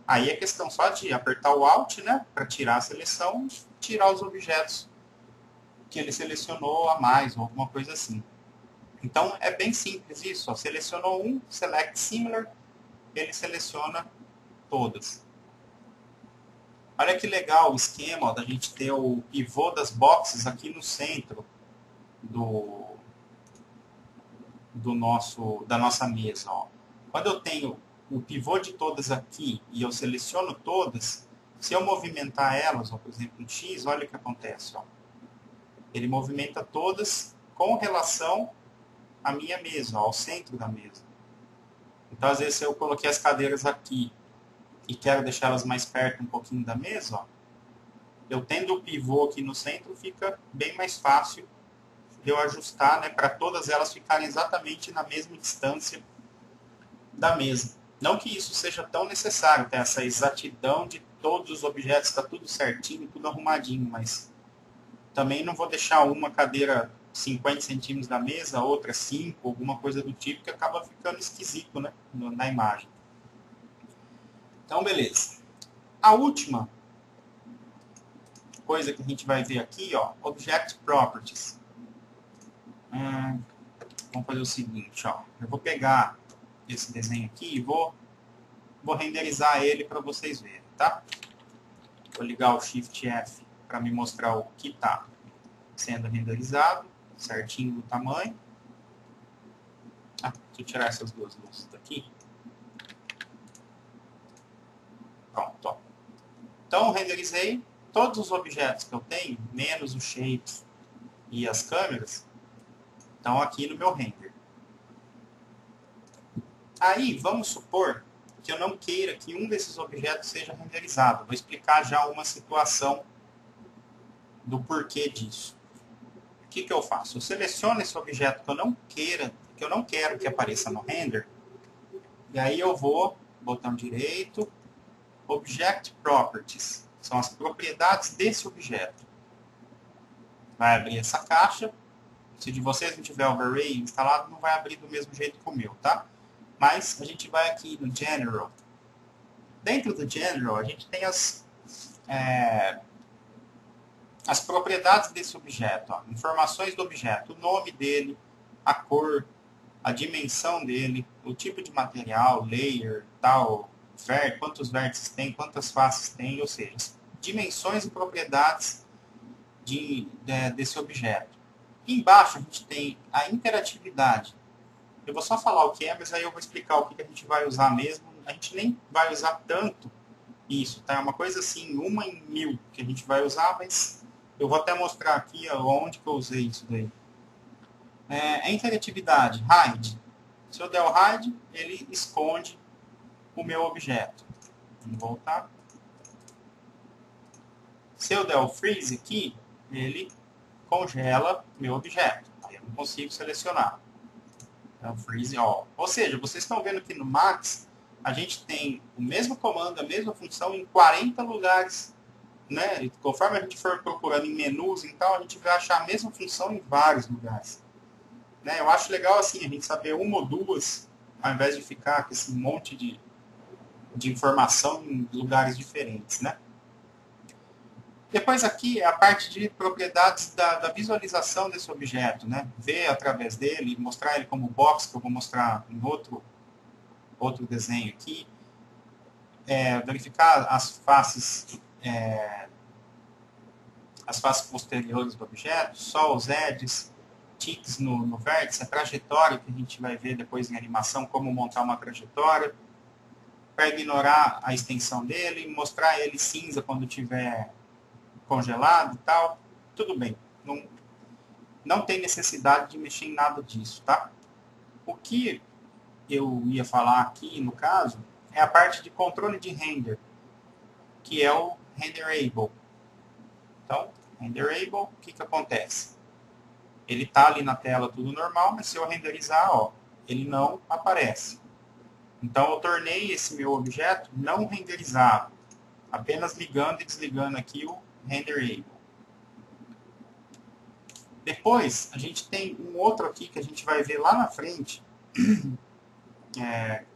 Aí é questão só de apertar o Alt, né, para tirar a seleção e tirar os objetos que ele selecionou a mais ou alguma coisa assim. Então é bem simples isso. Ó. Selecionou um, Select Similar, ele seleciona todas. Olha que legal o esquema ó, da gente ter o pivô das boxes aqui no centro da nossa mesa. Ó. Quando eu tenho o pivô de todas aqui e eu seleciono todas, se eu movimentar elas, ó, por exemplo, um X, olha o que acontece. Ó. Ele movimenta todas com relação à minha mesa, ó, ao centro da mesa. Então, às vezes, se eu coloquei as cadeiras aqui e quero deixar elas mais perto um pouquinho da mesa, ó, eu tendo o pivô aqui no centro, fica bem mais fácil de eu ajustar, né, para todas elas ficarem exatamente na mesma distância da mesa. Não que isso seja tão necessário, ter essa exatidão de todos os objetos, está tudo certinho, tudo arrumadinho, mas também não vou deixar uma cadeira 50 centímetros da mesa, outra 5, alguma coisa do tipo, que acaba ficando esquisito, né, na imagem. Então, beleza. A última coisa que a gente vai ver aqui, ó, Object Properties. Vamos fazer o seguinte, ó. Eu vou pegar esse desenho aqui e vou renderizar ele para vocês verem, tá? Vou ligar o Shift F para me mostrar o que está sendo renderizado, certinho do tamanho. deixa eu tirar essas duas luzes daqui. Pronto, ó. Então, renderizei todos os objetos que eu tenho, menos os shapes e as câmeras, estão aqui no meu render. Aí, vamos supor que eu não queira que um desses objetos seja renderizado. Vou explicar já uma situação do porquê disso. O que eu faço? Eu seleciono esse objeto que eu não quero que apareça no render, e aí eu vou, botão direito, Object Properties, são as propriedades desse objeto. Vai abrir essa caixa. Se de vocês não tiver o Array instalado, não vai abrir do mesmo jeito que o meu, tá? Mas a gente vai aqui no General. Dentro do General, a gente tem as propriedades desse objeto. Ó. Informações do objeto, o nome dele, a cor, a dimensão dele, o tipo de material, layer, tal, quantos vértices tem, quantas faces tem, ou seja, dimensões e propriedades desse objeto. Embaixo a gente tem a interatividade. Eu vou só falar o que é, mas aí eu vou explicar o que a gente vai usar mesmo. A gente nem vai usar tanto isso, tá? É uma coisa assim, 1 em 1000 que a gente vai usar, mas eu vou até mostrar aqui onde que eu usei isso daí. A interatividade, hide. Se eu der o hide, ele esconde o meu objeto. Vamos voltar. Se eu der o freeze aqui, ele congela meu objeto. Aí eu não consigo selecionar. Então, freeze all. Ou seja, vocês estão vendo que no Max, a gente tem o mesmo comando, a mesma função em 40 lugares. Né? E conforme a gente for procurando em menus e tal, a gente vai achar a mesma função em vários lugares. Né? Eu acho legal assim, a gente saber uma ou duas, ao invés de ficar com esse monte de informação em lugares diferentes. Né? Depois aqui é a parte de propriedades da visualização desse objeto, né? Ver através dele, mostrar ele como box, que eu vou mostrar em outro desenho aqui. Verificar as faces posteriores do objeto, só os edges, ticks no vértice, a trajetória que a gente vai ver depois em animação, como montar uma trajetória, para ignorar a extensão dele, mostrar ele cinza quando tiver congelado e tal, tudo bem. Não tem necessidade de mexer em nada disso, tá? O que eu ia falar aqui, no caso, é a parte de controle de render, que é o Renderable. Então, Renderable, o que acontece? Ele está ali na tela tudo normal, mas se eu renderizar, ó, ele não aparece. Então, eu tornei esse meu objeto não renderizado, apenas ligando e desligando aqui o Renderable. Depois, a gente tem um outro aqui que a gente vai ver lá na frente,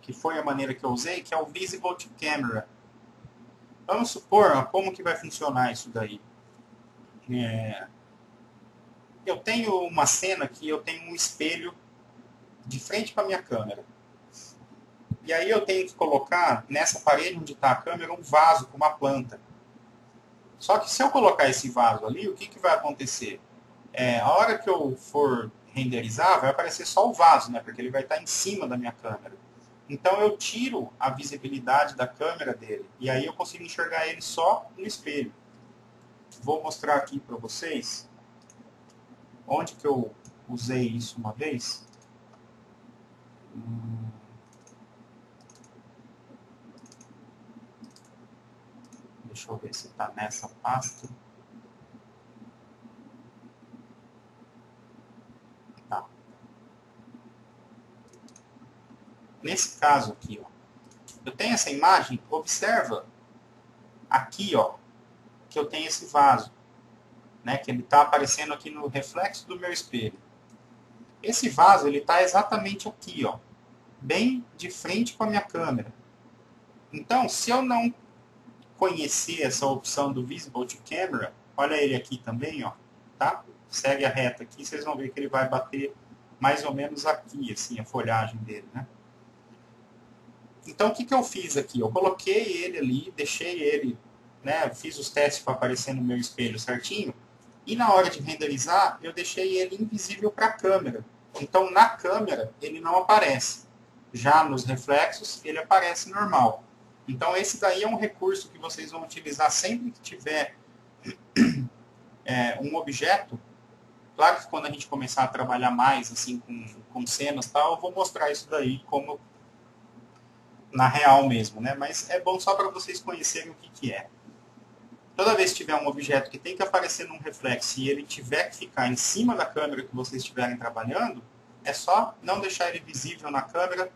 que foi a maneira que eu usei, que é o Visible to Camera. Vamos supor como que vai funcionar isso daí. Eu tenho uma cena que eu tenho um espelho de frente para a minha câmera. E aí eu tenho que colocar nessa parede onde está a câmera um vaso com uma planta. Só que se eu colocar esse vaso ali, o que vai acontecer? A hora que eu for renderizar, vai aparecer só o vaso, né? Porque ele vai estar em cima da minha câmera. Então eu tiro a visibilidade da câmera dele. E aí eu consigo enxergar ele só no espelho. Vou mostrar aqui para vocês onde que eu usei isso uma vez. Deixa eu ver se está nessa pasta. Tá. Nesse caso aqui, ó, eu tenho essa imagem, observa aqui, ó, que eu tenho esse vaso, né, que ele está aparecendo aqui no reflexo do meu espelho. Esse vaso, ele está exatamente aqui, ó, bem de frente com a minha câmera. Então, se eu não conhecer essa opção do Visible to Camera, olha ele aqui também, ó, tá? Segue a reta aqui, vocês vão ver que ele vai bater mais ou menos aqui, assim, a folhagem dele, né? Então, o que eu fiz aqui? Eu coloquei ele ali, deixei ele, né? Fiz os testes para aparecer no meu espelho certinho. E na hora de renderizar, eu deixei ele invisível para a câmera. Então, na câmera, ele não aparece. Já nos reflexos, ele aparece normal. Então, esse daí é um recurso que vocês vão utilizar sempre que tiver um objeto. Claro que quando a gente começar a trabalhar mais assim com cenas e tal, eu vou mostrar isso daí como na real mesmo, né? Mas é bom só para vocês conhecerem o que é. Toda vez que tiver um objeto que tem que aparecer num reflexo e ele tiver que ficar em cima da câmera que vocês estiverem trabalhando, é só não deixar ele visível na câmera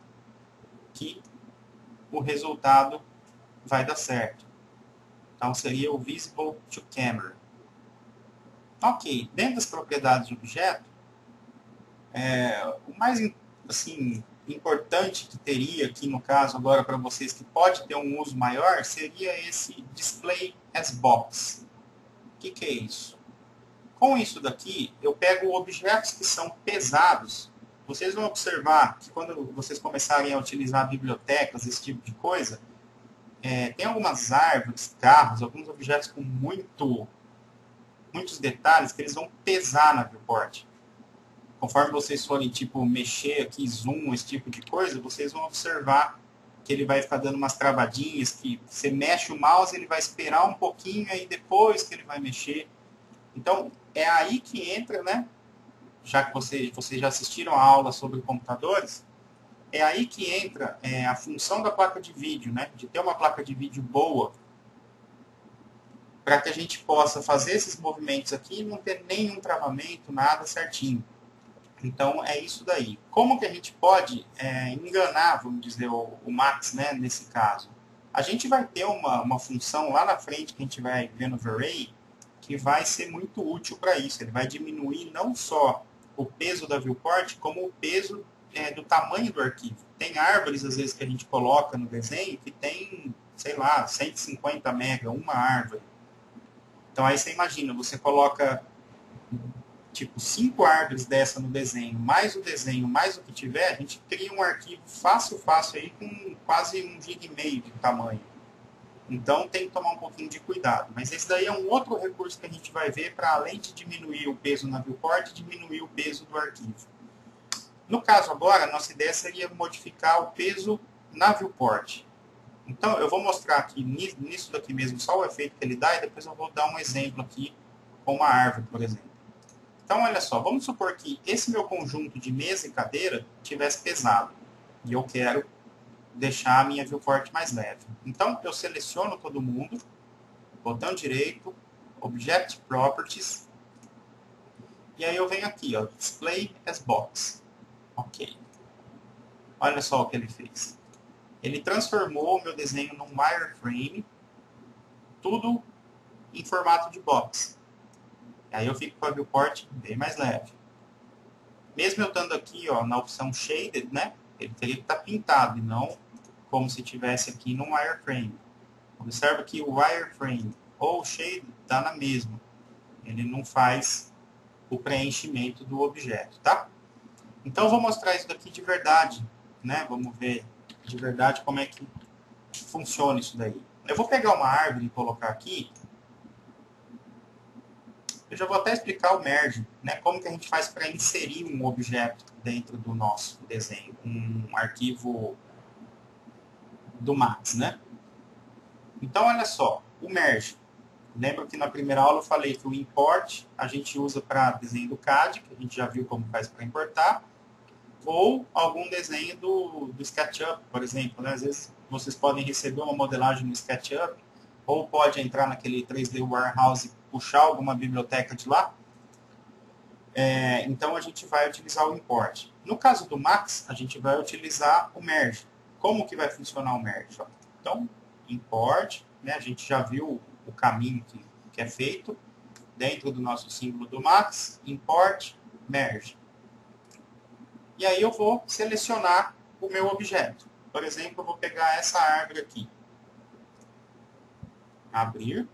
que o resultado vai dar certo. Então seria o Visible to Camera. Ok, dentro das propriedades de objeto, o mais assim, importante que teria aqui no caso agora para vocês, que pode ter um uso maior, seria esse Display as Box. O que é isso? Com isso daqui, eu pego objetos que são pesados. Vocês vão observar que quando vocês começarem a utilizar bibliotecas, esse tipo de coisa, tem algumas árvores, carros, alguns objetos com muitos detalhes que eles vão pesar na viewport. Conforme vocês forem tipo mexer aqui, zoom, esse tipo de coisa, vocês vão observar que ele vai ficar dando umas travadinhas, que você mexe o mouse, ele vai esperar um pouquinho, aí depois que ele vai mexer. Então, é aí que entra, né? Já que vocês já assistiram a aula sobre computadores, é aí que entra a função da placa de vídeo, né? De ter uma placa de vídeo boa, para que a gente possa fazer esses movimentos aqui e não ter nenhum travamento, nada certinho. Então, é isso daí. Como que a gente pode enganar, vamos dizer, o Max, né, nesse caso? A gente vai ter uma função lá na frente que a gente vai ver no V-Ray, que vai ser muito útil para isso. Ele vai diminuir não só o peso da viewport, como o peso do tamanho do arquivo. Tem árvores, às vezes, que a gente coloca no desenho, que tem, sei lá, 150 mega, uma árvore. Então, aí você imagina, você coloca tipo 5 árvores dessa no desenho, mais o desenho, mais o que tiver, a gente cria um arquivo fácil aí com quase 1,5 GB de tamanho. Então tem que tomar um pouquinho de cuidado. Mas esse daí é um outro recurso que a gente vai ver para, além de diminuir o peso na viewport, diminuir o peso do arquivo. No caso agora, a nossa ideia seria modificar o peso na viewport. Então eu vou mostrar aqui nisso daqui mesmo só o efeito que ele dá e depois eu vou dar um exemplo aqui com uma árvore, por exemplo. Então, olha só, vamos supor que esse meu conjunto de mesa e cadeira tivesse pesado. E eu quero deixar a minha viewport mais leve. Então, eu seleciono todo mundo, botão direito, Object Properties, e aí eu venho aqui, ó, Display as Box. Ok. Olha só o que ele fez. Ele transformou o meu desenho num wireframe, tudo em formato de box. Aí eu fico com a viewport bem mais leve. Mesmo eu estando aqui, ó, na opção Shaded, né? Ele teria que estar pintado e não como se estivesse aqui no wireframe. Observa que o wireframe ou o Shaded está na mesma. Ele não faz o preenchimento do objeto, tá? Então eu vou mostrar isso daqui de verdade, né? Vamos ver de verdade como é que funciona isso daí. Eu vou pegar uma árvore e colocar aqui. Eu já vou até explicar o merge, né? Como que a gente faz para inserir um objeto dentro do nosso desenho, um arquivo do Max, né? Então, olha só, o merge. Lembra que na primeira aula eu falei que o import a gente usa para desenho do CAD, que a gente já viu como faz para importar, ou algum desenho do SketchUp, por exemplo, né? Às vezes vocês podem receber uma modelagem no SketchUp, ou pode entrar naquele 3D Warehouse e puxar alguma biblioteca de lá. Então a gente vai utilizar o import. No caso do Max, a gente vai utilizar o merge. Como que vai funcionar o merge? Ó? Então, import, né? A gente já viu o caminho que é feito dentro do nosso símbolo do Max, import, merge. E aí eu vou selecionar o meu objeto. Por exemplo, eu vou pegar essa árvore aqui. Abrir.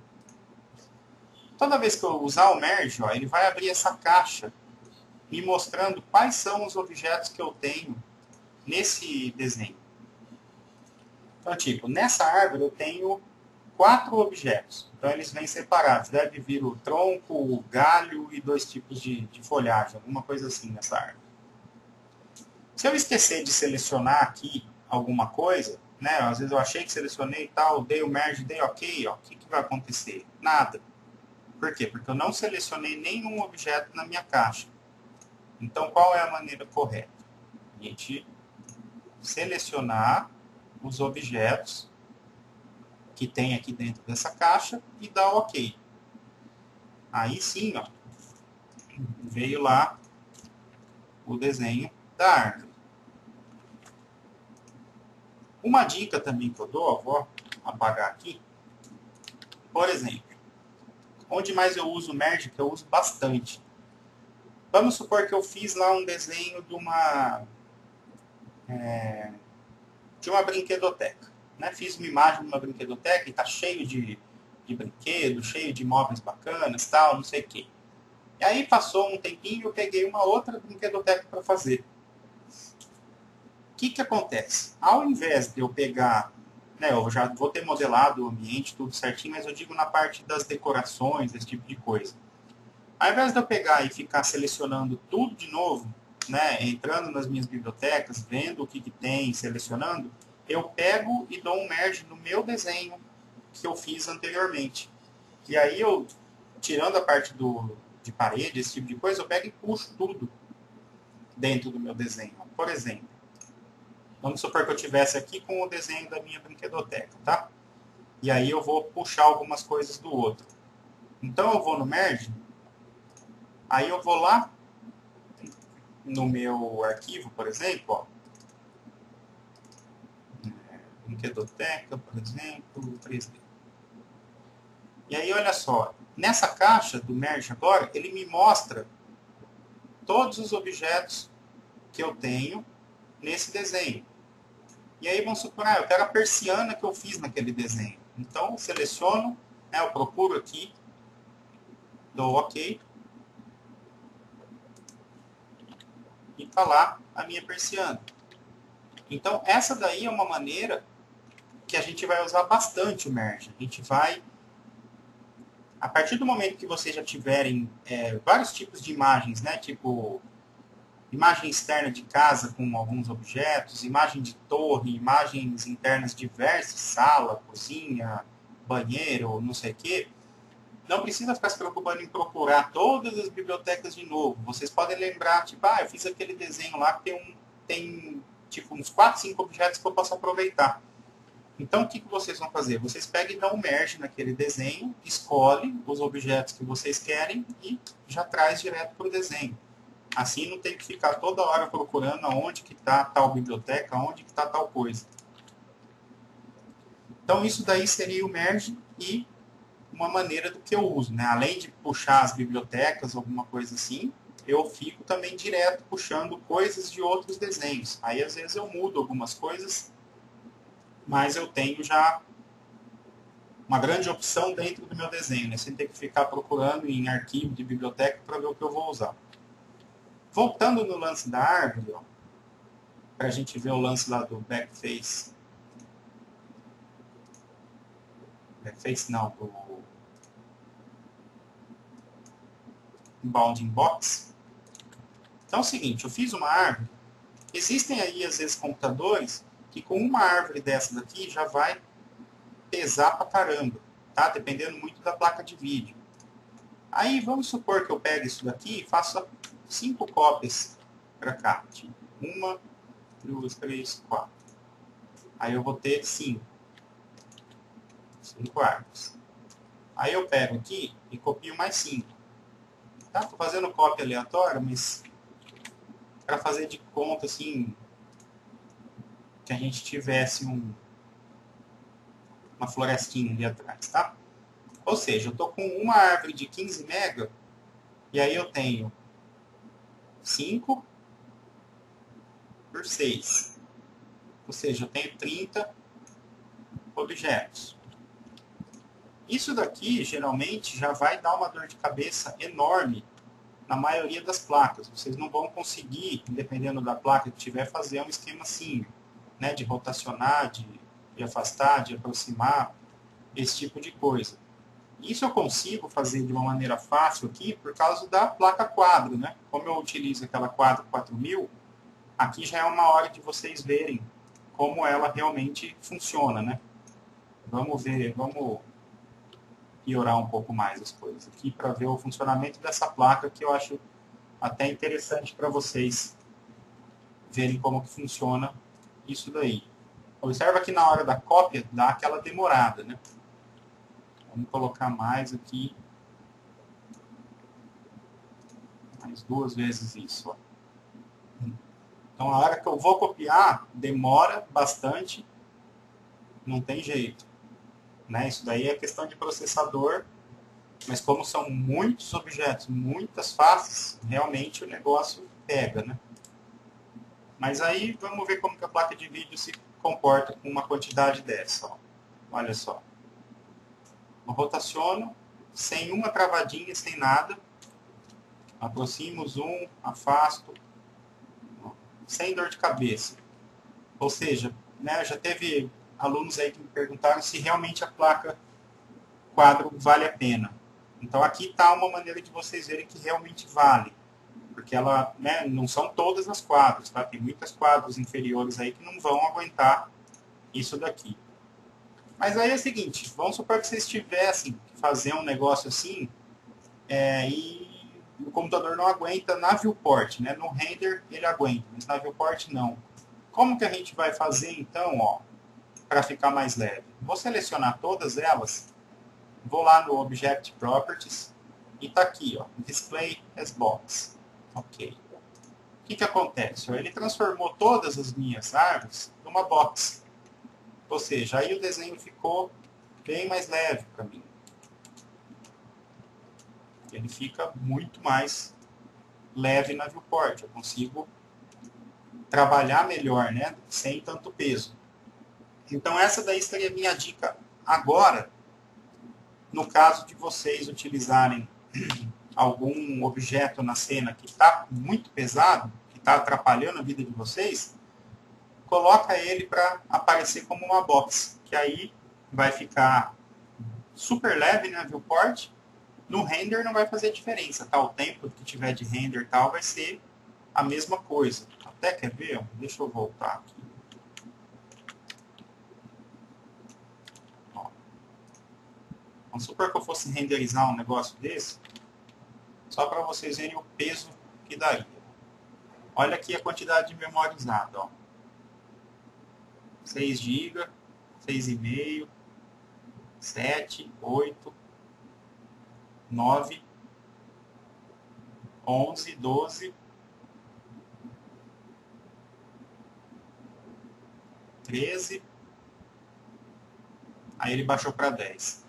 Toda vez que eu usar o merge, ó, ele vai abrir essa caixa me mostrando quais são os objetos que eu tenho nesse desenho. Então, tipo, nessa árvore eu tenho 4 objetos. Então, eles vêm separados. Deve vir o tronco, o galho e 2 tipos de folhagem. Alguma coisa assim nessa árvore. Se eu esquecer de selecionar aqui alguma coisa, né? Às vezes eu achei que selecionei e tal, dei o merge, dei ok, ó, o que vai acontecer? Nada. Por quê? Porque eu não selecionei nenhum objeto na minha caixa. Então, qual é a maneira correta? A gente selecionar os objetos que tem aqui dentro dessa caixa e dar ok. Aí sim, ó, veio lá o desenho da árvore. Uma dica também que eu dou, vou apagar aqui. Por exemplo, onde mais eu uso merge, que eu uso bastante. Vamos supor que eu fiz lá um desenho de uma brinquedoteca. Né? Fiz uma imagem de uma brinquedoteca e está cheio de brinquedos, cheio de móveis bacanas, tal, não sei o quê. E aí passou um tempinho e eu peguei uma outra brinquedoteca para fazer. O que acontece? Ao invés de eu pegar, né, eu já vou ter modelado o ambiente, tudo certinho, mas eu digo na parte das decorações, esse tipo de coisa. Ao invés de eu pegar e ficar selecionando tudo de novo, né, entrando nas minhas bibliotecas, vendo o que tem, selecionando, eu pego e dou um merge no meu desenho que eu fiz anteriormente. E aí eu, tirando a parte de parede, esse tipo de coisa, eu pego e puxo tudo dentro do meu desenho. Por exemplo, vamos supor que eu estivesse aqui com o desenho da minha brinquedoteca, tá? E aí eu vou puxar algumas coisas do outro. Então eu vou no Merge, aí eu vou lá no meu arquivo, por exemplo, ó, brinquedoteca, por exemplo, 3D. E aí olha só, nessa caixa do Merge agora, ele me mostra todos os objetos que eu tenho nesse desenho. E aí vamos supor, eu quero a persiana que eu fiz naquele desenho. Então eu seleciono, né, eu procuro aqui, dou OK, e está lá a minha persiana. Então essa daí é uma maneira que a gente vai usar bastante o Merge. A gente vai, a partir do momento que vocês já tiverem vários tipos de imagens, né, tipo imagem externa de casa com alguns objetos, imagem de torre, imagens internas diversas, sala, cozinha, banheiro, não sei o quê, não precisa ficar se preocupando em procurar todas as bibliotecas de novo. Vocês podem lembrar, tipo, eu fiz aquele desenho lá que tem tipo, uns 4, 5 objetos que eu posso aproveitar. Então, o que vocês vão fazer? Vocês pegam e dão um merge naquele desenho, escolhem os objetos que vocês querem e já traz direto para o desenho. Assim não tem que ficar toda hora procurando aonde que está tal biblioteca, aonde que está tal coisa. Então, isso daí seria o merge e uma maneira do que eu uso, né? Além de puxar as bibliotecas, alguma coisa assim, eu fico também direto puxando coisas de outros desenhos. Aí, às vezes, eu mudo algumas coisas, mas eu tenho já uma grande opção dentro do meu desenho, né? Sem ter que ficar procurando em arquivo de biblioteca para ver o que eu vou usar. Voltando no lance da árvore, para a gente ver o lance lá do backface. Backface não, do bounding box. Então é o seguinte, eu fiz uma árvore. Existem aí, às vezes, computadores que com uma árvore dessa daqui já vai pesar pra caramba, tá? Dependendo muito da placa de vídeo. Aí vamos supor que eu pegue isso daqui e faça 5 cópias para cá. 1, 2, 3, 4. Aí eu vou ter 5 árvores. Aí eu pego aqui e copio mais 5. Tá? Tô fazendo cópia aleatória, mas para fazer de conta assim que a gente tivesse uma florestinha ali atrás, tá? Ou seja, eu estou com uma árvore de 15 mega e aí eu tenho 5 por 6. Ou seja, eu tenho 30 objetos. Isso daqui, geralmente, já vai dar uma dor de cabeça enorme na maioria das placas. Vocês não vão conseguir, dependendo da placa que tiver, fazer um esquema assim, né, de rotacionar, de afastar, de aproximar, esse tipo de coisa. Isso eu consigo fazer de uma maneira fácil aqui por causa da placa quadro, né? Como eu utilizo aquela quadro 4000, aqui já é uma hora de vocês verem como ela realmente funciona, né? Vamos ver, vamos piorar um pouco mais as coisas aqui para ver o funcionamento dessa placa, que eu acho até interessante para vocês verem como que funciona isso daí. Observa que na hora da cópia dá aquela demorada, né? Vamos colocar mais aqui. Mais 2 vezes isso. Ó. Então, a hora que eu vou copiar, demora bastante. Não tem jeito. Né? Isso daí é questão de processador. Mas como são muitos objetos, muitas faces, realmente o negócio pega, né? Mas aí, vamos ver como que a placa de vídeo se comporta com uma quantidade dessa. Ó. Olha só. Eu rotaciono, sem uma travadinha, sem nada. Aproximo, zoom, afasto, sem dor de cabeça. Ou seja, né, já teve alunos aí que me perguntaram se realmente a placa quadro vale a pena. Então aqui está uma maneira de vocês verem que realmente vale. Porque ela, né, não são todas as quadros, tá? Tem muitas quadros inferiores aí que não vão aguentar isso daqui. Mas aí é o seguinte, vamos supor que vocês tivessem que fazer um negócio assim, e o computador não aguenta na viewport, né? No render ele aguenta, mas na viewport não. Como que a gente vai fazer então, ó, para ficar mais leve? Vou selecionar todas elas, vou lá no Object Properties e tá aqui, ó, Display as Box. Ok. O que acontece? Ele transformou todas as minhas árvores numa box. Ou seja, aí o desenho ficou bem mais leve para mim. Ele fica muito mais leve na viewport. Eu consigo trabalhar melhor, né? Sem tanto peso. Então essa daí seria a minha dica agora, no caso de vocês utilizarem algum objeto na cena que está muito pesado, que está atrapalhando a vida de vocês, coloca ele para aparecer como uma box, que aí vai ficar super leve na viewport. No render não vai fazer diferença, tá? O tempo que tiver de render e tal vai ser a mesma coisa. Até quer ver? Deixa eu voltar aqui. Ó. Vamos supor que eu fosse renderizar um negócio desse, só para vocês verem o peso que daria. Olha aqui a quantidade de memória usada. Ó. 6 GB, 6,5, 7, 8, 9, 11, 12, 13, aí ele baixou para 10.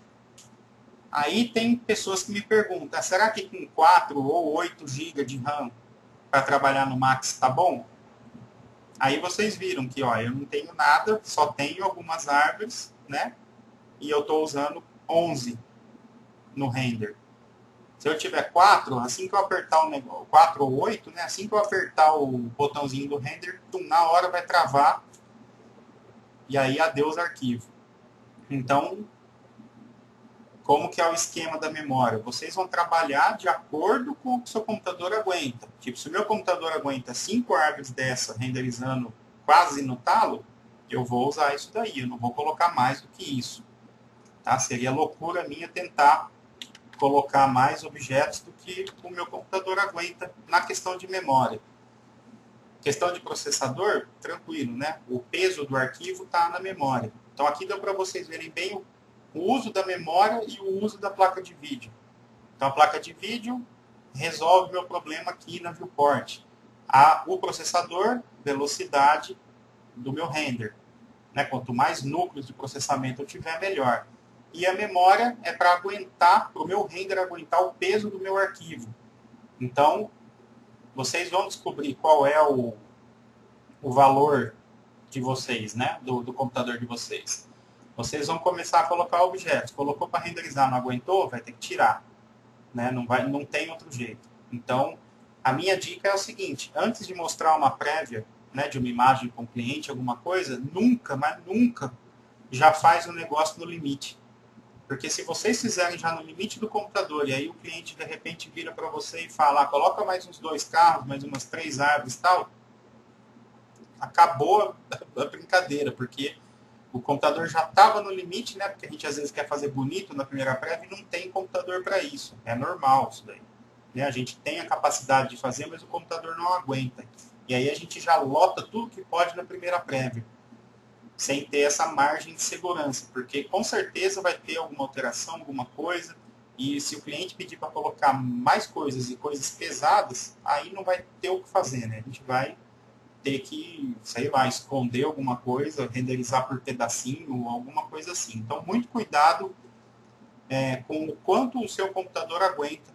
Aí tem pessoas que me perguntam, será que com 4 ou 8 GB de RAM para trabalhar no Max tá bom? Aí vocês viram que, ó, eu não tenho nada, só tenho algumas árvores, né? E eu estou usando 11 no render. Se eu tiver 4, assim que eu apertar o negócio, 4 ou 8, né? Assim que eu apertar o botãozinho do render, na hora vai travar e aí adeus arquivo. Então, como que é o esquema da memória? Vocês vão trabalhar de acordo com o que o seu computador aguenta. Tipo, se o meu computador aguenta 5 árvores dessa renderizando quase no talo, eu vou usar isso daí, eu não vou colocar mais do que isso. Tá? Seria loucura minha tentar colocar mais objetos do que o meu computador aguenta na questão de memória. Questão de processador, tranquilo, né? O peso do arquivo está na memória. Então aqui deu para vocês verem bem o uso da memória e o uso da placa de vídeo. Então a placa de vídeo resolve meu problema aqui na viewport. O processador, velocidade do meu render. Né? Quanto mais núcleos de processamento eu tiver, melhor. E a memória é para aguentar, para o meu render aguentar o peso do meu arquivo. Então, vocês vão descobrir qual é o valor de vocês, né? Do computador de vocês. Vocês vão começar a colocar objetos. Colocou para renderizar, não aguentou, vai ter que tirar. Né? Não tem outro jeito. Então, a minha dica é o seguinte, antes de mostrar uma prévia, né, de uma imagem com o cliente, alguma coisa, nunca, mas nunca, já faz o negócio no limite. Porque se vocês fizerem já no limite do computador, e aí o cliente de repente vira para você e fala, coloca mais uns 2 carros, mais umas 3 árvores e tal, acabou a brincadeira, porque o computador já estava no limite, né? Porque a gente às vezes quer fazer bonito na primeira prévia e não tem computador para isso. É normal isso daí. Né? A gente tem a capacidade de fazer, mas o computador não aguenta. E aí a gente já lota tudo que pode na primeira prévia, sem ter essa margem de segurança, porque com certeza vai ter alguma alteração, alguma coisa, e se o cliente pedir para colocar mais coisas e coisas pesadas, aí não vai ter o que fazer, né? A gente vai ter que, sei lá, esconder alguma coisa, renderizar por pedacinho, alguma coisa assim. Então, muito cuidado com o quanto o seu computador aguenta,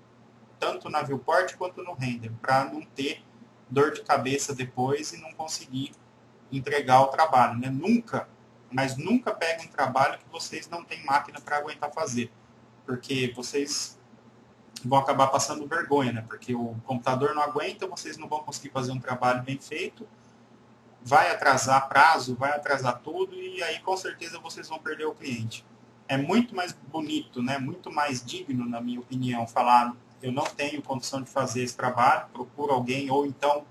tanto na viewport quanto no render, para não ter dor de cabeça depois e não conseguir entregar o trabalho. Né? Nunca, mas nunca peguem um trabalho que vocês não têm máquina para aguentar fazer, porque vocês vão acabar passando vergonha, né? Porque o computador não aguenta, vocês não vão conseguir fazer um trabalho bem feito, vai atrasar prazo, vai atrasar tudo, e aí com certeza vocês vão perder o cliente. É muito mais bonito, né? Muito mais digno, na minha opinião, falar eu não tenho condição de fazer esse trabalho, procura alguém, ou então,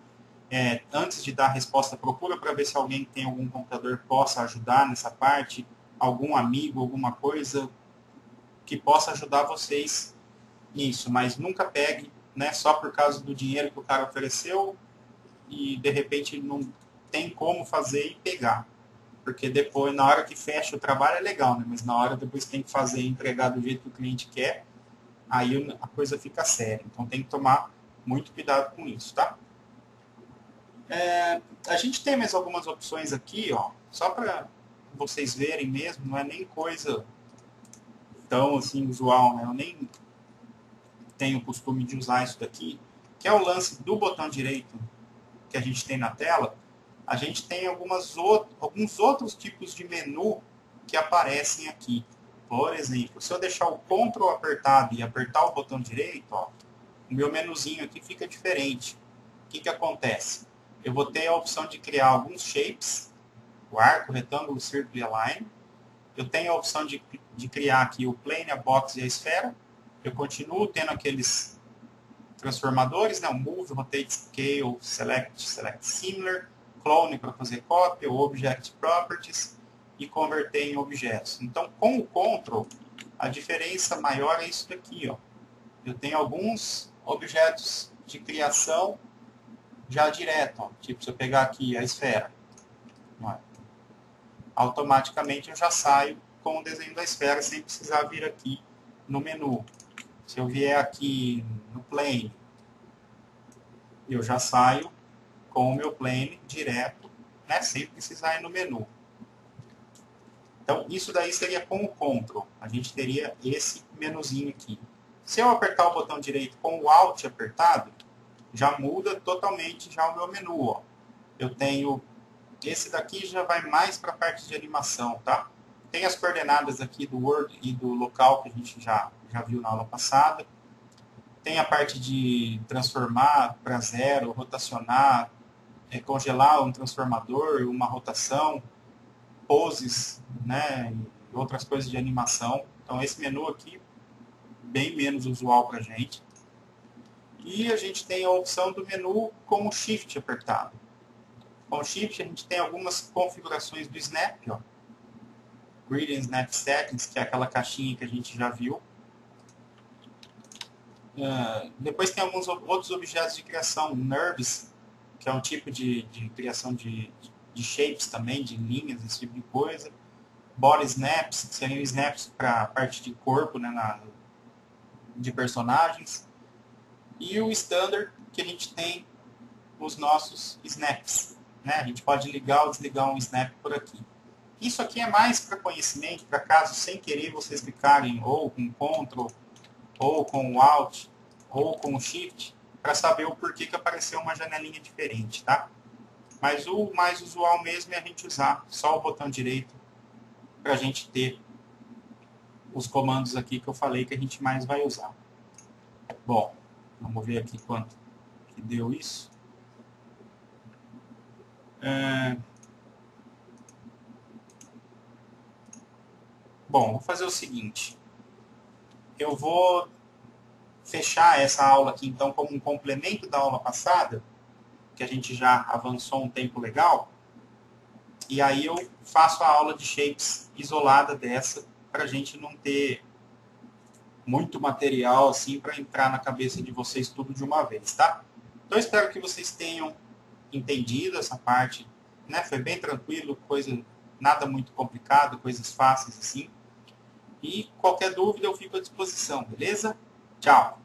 antes de dar a resposta, procura para ver se alguém tem algum computador que possa ajudar nessa parte, algum amigo, alguma coisa que possa ajudar vocês nisso, mas nunca pegue, né, só por causa do dinheiro que o cara ofereceu e de repente não tem como fazer e pegar. Porque depois, na hora que fecha o trabalho é legal, né? Mas na hora depois tem que fazer e entregar do jeito que o cliente quer, aí a coisa fica séria. Então tem que tomar muito cuidado com isso, tá? A gente tem mais algumas opções aqui, ó, só para vocês verem mesmo, não é nem coisa tão assim usual, né? Eu nem tenho o costume de usar isso daqui, que é o lance do botão direito que a gente tem na tela. A gente tem alguns outros tipos de menu que aparecem aqui. Por exemplo, se eu deixar o Ctrl apertado e apertar o botão direito, ó, o meu menuzinho aqui fica diferente. O que acontece? Eu vou ter a opção de criar alguns shapes, o arco, retângulo, círculo e align. Eu tenho a opção de criar aqui o plane, a box e a esfera. Eu continuo tendo aqueles transformadores, né? O Move, Rotate, Scale, Select Similar, Clone para fazer cópia, o Object Properties e converter em objetos. Então, com o Ctrl, a diferença maior é isso daqui, ó. Eu tenho alguns objetos de criação já direto, ó. Tipo, se eu pegar aqui a esfera, ó, automaticamente eu já saio com o desenho da esfera sem precisar vir aqui no menu. Se eu vier aqui no plane, eu já saio com o meu plane direto, né, sem precisar ir no menu. Então, isso daí seria com o Ctrl. A gente teria esse menuzinho aqui. Se eu apertar o botão direito com o Alt apertado, já muda totalmente já o meu menu. Ó. Eu tenho... Esse daqui já vai mais para a parte de animação, tá? Tem as coordenadas aqui do Word e do local que a gente já viu na aula passada. Tem a parte de transformar para zero, rotacionar, congelar um transformador, uma rotação, poses, né, e outras coisas de animação. Então esse menu aqui, bem menos usual para a gente. E a gente tem a opção do menu com o Shift apertado. Com o Shift a gente tem algumas configurações do Snap, ó. Grid and Snap Settings, que é aquela caixinha que a gente já viu. Depois tem alguns outros objetos de criação, NURBS, que é um tipo de criação de shapes também, de linhas, esse tipo de coisa. Body Snaps, que seriam snaps para a parte de corpo, né, de personagens. E o Standard, que a gente tem os nossos snaps. Né? A gente pode ligar ou desligar um snap por aqui. Isso aqui é mais para conhecimento, para caso sem querer vocês clicarem ou com Ctrl, ou com o Alt, ou com o Shift, para saber o porquê que apareceu uma janelinha diferente, tá? Mas o mais usual mesmo é a gente usar só o botão direito para a gente ter os comandos aqui que eu falei que a gente mais vai usar. Bom, vamos ver aqui quanto que deu isso. Bom, vou fazer o seguinte. Eu vou fechar essa aula aqui, então, como um complemento da aula passada, que a gente já avançou um tempo legal. E aí eu faço a aula de shapes isolada dessa, para a gente não ter muito material assim para entrar na cabeça de vocês tudo de uma vez, tá? Então espero que vocês tenham entendido essa parte, né? Foi bem tranquilo, coisa nada muito complicado, coisas fáceis assim. E qualquer dúvida eu fico à disposição, beleza? Tchau.